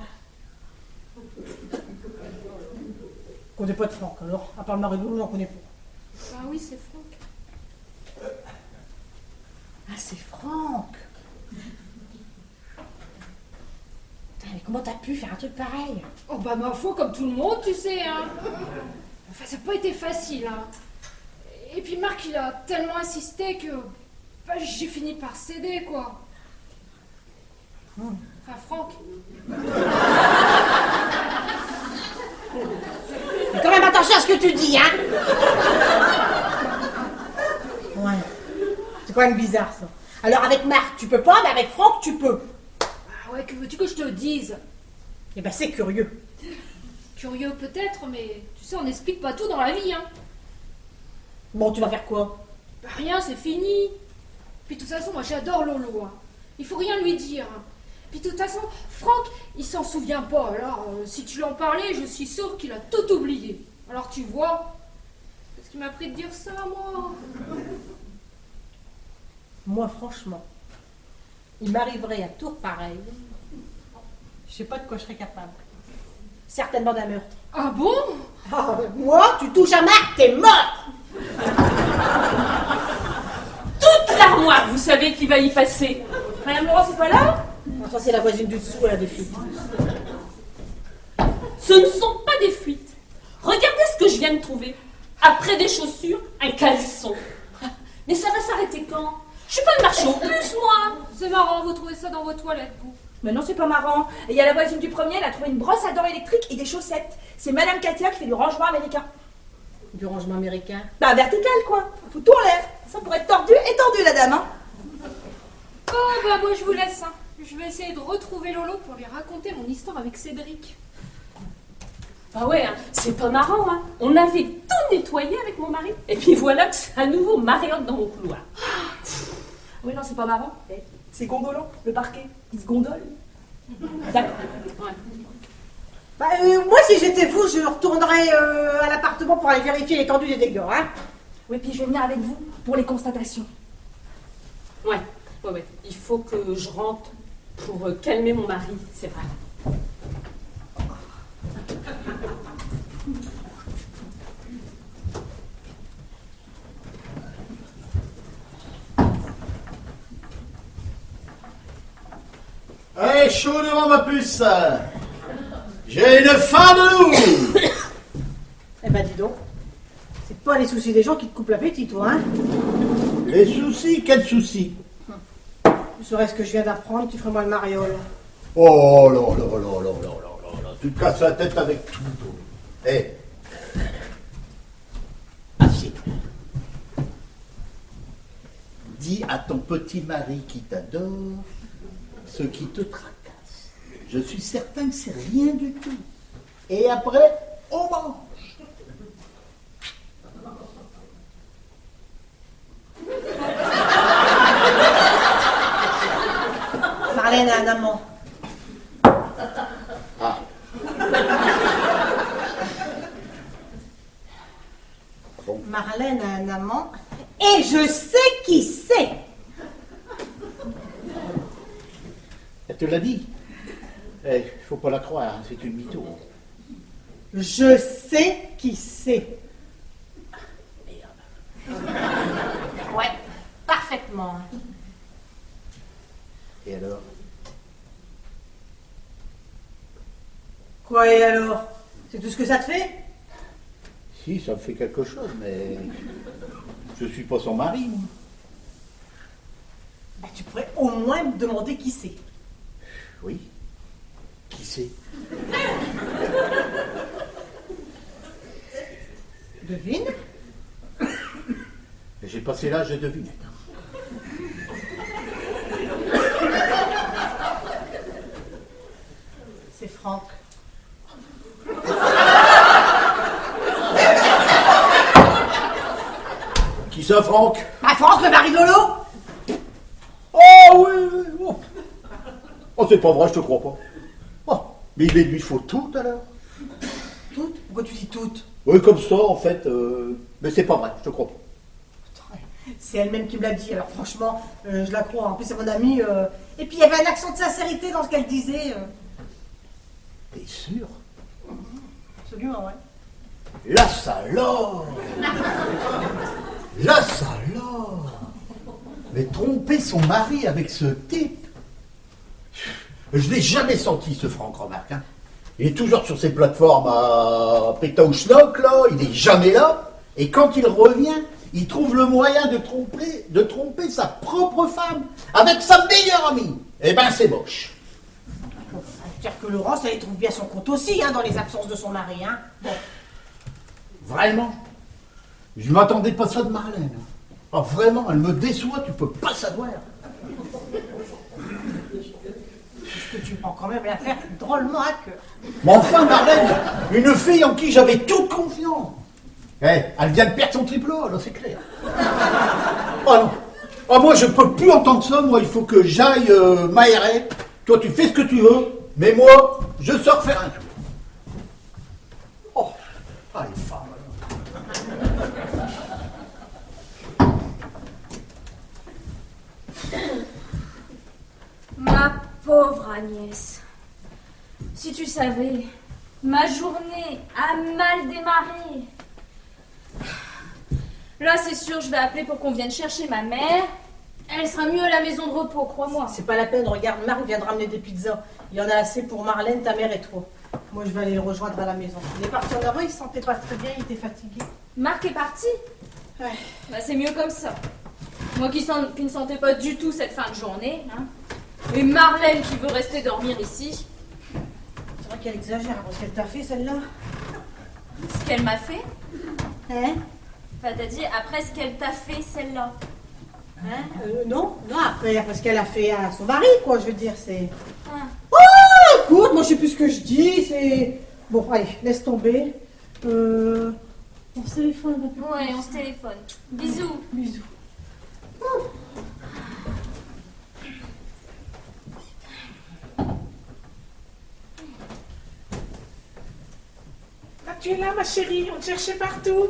On connaît pas de Franck, alors, à part le mari de Loulou, on connaît pas. Ah oui, c'est Franck. Ah, c'est Franck. Putain, mais comment t'as pu faire un truc pareil? Oh bah ma foi, comme tout le monde, tu sais, hein. Enfin, ça n'a pas été facile, hein. Et puis Marc, il a tellement insisté que bah, j'ai fini par céder, quoi. Enfin, Franck. Mais quand même attention à ce que tu dis, hein? Ouais. C'est quand même bizarre, ça. Alors, avec Marc, tu peux pas, mais avec Franck, tu peux. Ah ouais, que veux-tu que je te dise? Eh ben, c'est curieux. Curieux peut-être, mais tu sais, on n'explique pas tout dans la vie, hein. Bon, tu vas faire quoi? Bah rien, c'est fini. Puis de toute façon, moi j'adore Lolo, hein. Il faut rien lui dire. Hein. Puis de toute façon, Franck, il s'en souvient pas. Alors, si tu lui en parlais, je suis sûre qu'il a tout oublié. Alors tu vois, qu'est-ce qui m'a pris de dire ça, moi? Moi, franchement, il m'arriverait un tour pareil. Je sais pas de quoi je serais capable. Certainement d'un meurtre. Ah bon? Ah, moi, tu touches à Marc, t'es mort! Toute l'armoire, vous savez qui va y passer. Madame Laurent, c'est pas là? Ça, c'est la voisine du dessous, elle a des fuites. Ce ne sont pas des fuites. Regardez ce que je viens de trouver. Après des chaussures, un caleçon. Mais ça va s'arrêter quand? Je suis pas le marché aux puces, moi. C'est marrant, vous trouvez ça dans vos toilettes, vous. Mais non, c'est pas marrant. Il y a la voisine du premier, elle a trouvé une brosse à dents électrique et des chaussettes. C'est Madame Katia qui fait du rangement américain. Du rangement américain. Bah, vertical, quoi. Faut tout en l'air. Ça pourrait être tordu et tordu, la dame, hein. Oh, bah moi je vous laisse. Hein. Je vais essayer de retrouver Lolo pour lui raconter mon histoire avec Cédric. Ah ouais, hein, c'est pas marrant, hein. On avait tout nettoyé avec mon mari. Et puis voilà que c'est à nouveau mariotte dans mon couloir. Oui, non, c'est pas marrant. C'est gondolant, le parquet. Il se gondole. D'accord. Ouais. Bah, moi, si j'étais vous, je retournerais à l'appartement pour aller vérifier l'étendue des dégâts, hein. Oui, puis je vais venir avec vous pour les constatations. Ouais. Il faut que je rentre pour calmer mon mari, c'est vrai. Allez, chaud devant ma puce. J'ai une faim de loup. Eh ben, dis donc. C'est pas les soucis des gens qui te coupent l'appétit, toi, hein. Les soucis, quels soucis? Tu saurais ce que je viens d'apprendre, tu ferais moi le mariole. Oh là là là là là là là, tu te casses la tête avec tout. Eh. Assieds-toi. Dis à ton petit mari qui t'adore ce qui te tracasse. Je suis certain que c'est rien du tout. Et après, on mange. Marlène a un amant. Ah. Bon. Marlène a un amant. Et je sais qui c'est. Elle te l'a dit. Eh, faut pas la croire, hein, c'est une mytho. Je sais qui c'est. Ouais, parfaitement. Et alors? Quoi et alors? C'est tout ce que ça te fait? Si, ça me fait quelque chose, mais je suis pas son mari, moi. Bah, tu pourrais au moins me demander qui c'est. Oui. Qui c'est? Devine. J'ai passé l'âge de devinette. C'est Franck. Qui ça, Franck? Ah, Franck, le mari de Lolo? Oh oui, oui, oh. Oh, c'est pas vrai, je te crois pas. Oh, mais il lui faut tout alors. Toutes? Pourquoi tu dis toutes? Oui, comme ça, en fait. Mais c'est pas vrai, je te crois pas. C'est elle-même qui me l'a dit, alors franchement, je la crois. En plus, c'est mon amie. Et puis, il y avait un accent de sincérité dans ce qu'elle disait. T'es sûr? Absolument, ouais. La salope! La salope! Mais tromper son mari avec ce type? Je l'ai jamais senti, ce Franck, remarque. Hein. Il est toujours sur ses plateformes à Pétaouchnok, là. Il est jamais là. Et quand il revient, il trouve le moyen de tromper sa propre femme avec sa meilleure amie. Eh ben, c'est moche. C'est-à-dire que Laurence, elle y trouve bien son compte aussi, hein, dans les absences de son mari, hein. Bon. Vraiment? Je m'attendais pas ça de Marlène. Oh, vraiment, elle me déçoit, tu peux pas savoir. Parce que tu prends quand même l'affaire drôlement à cœur. Mais enfin, Marlène, une fille en qui j'avais toute confiance. Eh, elle vient de perdre son triple A, là, c'est clair. Oh non. Oh, moi, je peux plus entendre ça, moi, il faut que j'aille m'aérer. Toi, tu fais ce que tu veux, mais moi, je sors faire un tour. Oh, ah, les femmes. Ma pauvre Agnès. Si tu savais, ma journée a mal démarré. Là, c'est sûr, je vais appeler pour qu'on vienne chercher ma mère. Elle sera mieux à la maison de repos, crois-moi. C'est pas la peine, regarde, Marc vient de ramener des pizzas. Il y en a assez pour Marlène, ta mère et toi. Moi, je vais aller le rejoindre à la maison. Il est parti en avant, il se sentait pas très bien, il était fatigué. Marc est parti? Ouais. Bah c'est mieux comme ça. Moi qui ne sentais pas du tout cette fin de journée, hein. Et Marlène qui veut rester dormir ici. C'est vrai qu'elle exagère, parce qu'elle t'a fait celle-là. Ce qu'elle m'a fait? Hein? Enfin, t'as dit après ce qu'elle t'a fait, celle-là. Hein? Non, après ce qu'elle a fait à son mari, quoi, je veux dire, c'est... Ah. Oh, écoute, moi je sais plus ce que je dis, c'est... Bon, allez, laisse tomber. On se téléphone un peu. Ouais, on se téléphone. Bisous. Bisous. Ah, tu es là, ma chérie, on te cherchait partout.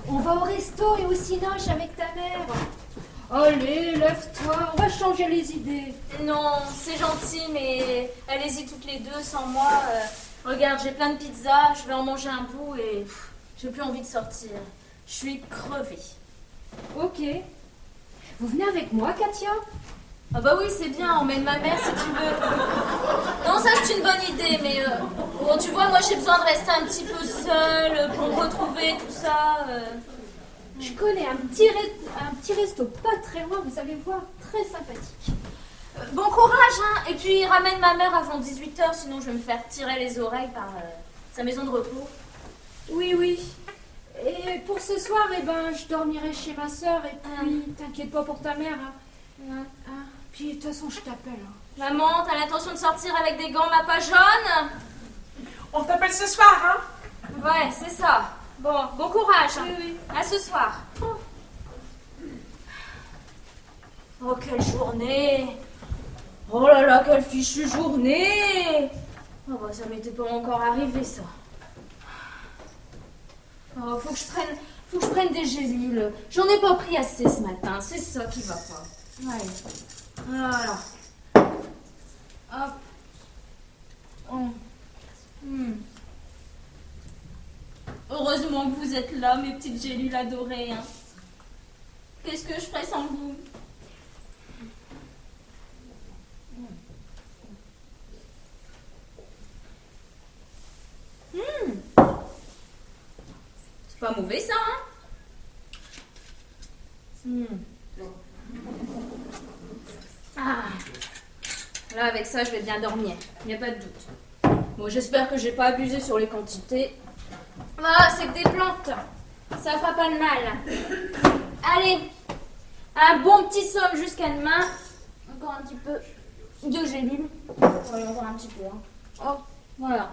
On va au resto et au cinoche avec ta mère. Allez, lève-toi, on va changer les idées. Non, c'est gentil, mais allez-y toutes les deux sans moi. Regarde, j'ai plein de pizzas, je vais en manger un bout et j'ai plus envie de sortir. Je suis crevée. Ok. Vous venez avec moi, Katia? Ah bah oui, c'est bien, emmène ma mère si tu veux. Non, ça c'est une bonne idée, mais bon, tu vois, moi j'ai besoin de rester un petit peu seule pour me retrouver, tout ça. Je connais un petit resto pas très loin, vous allez voir, très sympathique. Bon courage, hein. Et puis ramène ma mère avant 18h, sinon je vais me faire tirer les oreilles par sa maison de repos. Oui, oui. Et pour ce soir, eh ben, je dormirai chez ma sœur et puis t'inquiète pas pour ta mère. Hein. Puis de toute façon, je t'appelle. Hein. Maman, t'as l'intention de sortir avec des gants ma pas jaunes? On t'appelle ce soir, hein? Ouais, c'est ça. Bon courage. Oui, oui. À ce soir. Oh, quelle journée! Oh là là, quelle fichue journée! Oh bah ça m'était pas encore arrivé ça. Oh, faut que je prenne des gélules. J'en ai pas pris assez ce matin, c'est ça qui va pas. Allez. Voilà. Hop. Oh. Heureusement que vous êtes là, mes petites gélules adorées. Hein. Qu'est-ce que je ferais sans vous? C'est pas mauvais ça, hein? Ah. Là, avec ça, je vais bien dormir. Il n'y a pas de doute. Bon, j'espère que j'ai pas abusé sur les quantités. Ah, c'est que des plantes. Ça fera pas de mal. Allez, un bon petit somme jusqu'à demain. Encore un petit peu de gélules. Allez, encore un petit peu. Hein. Oh, voilà.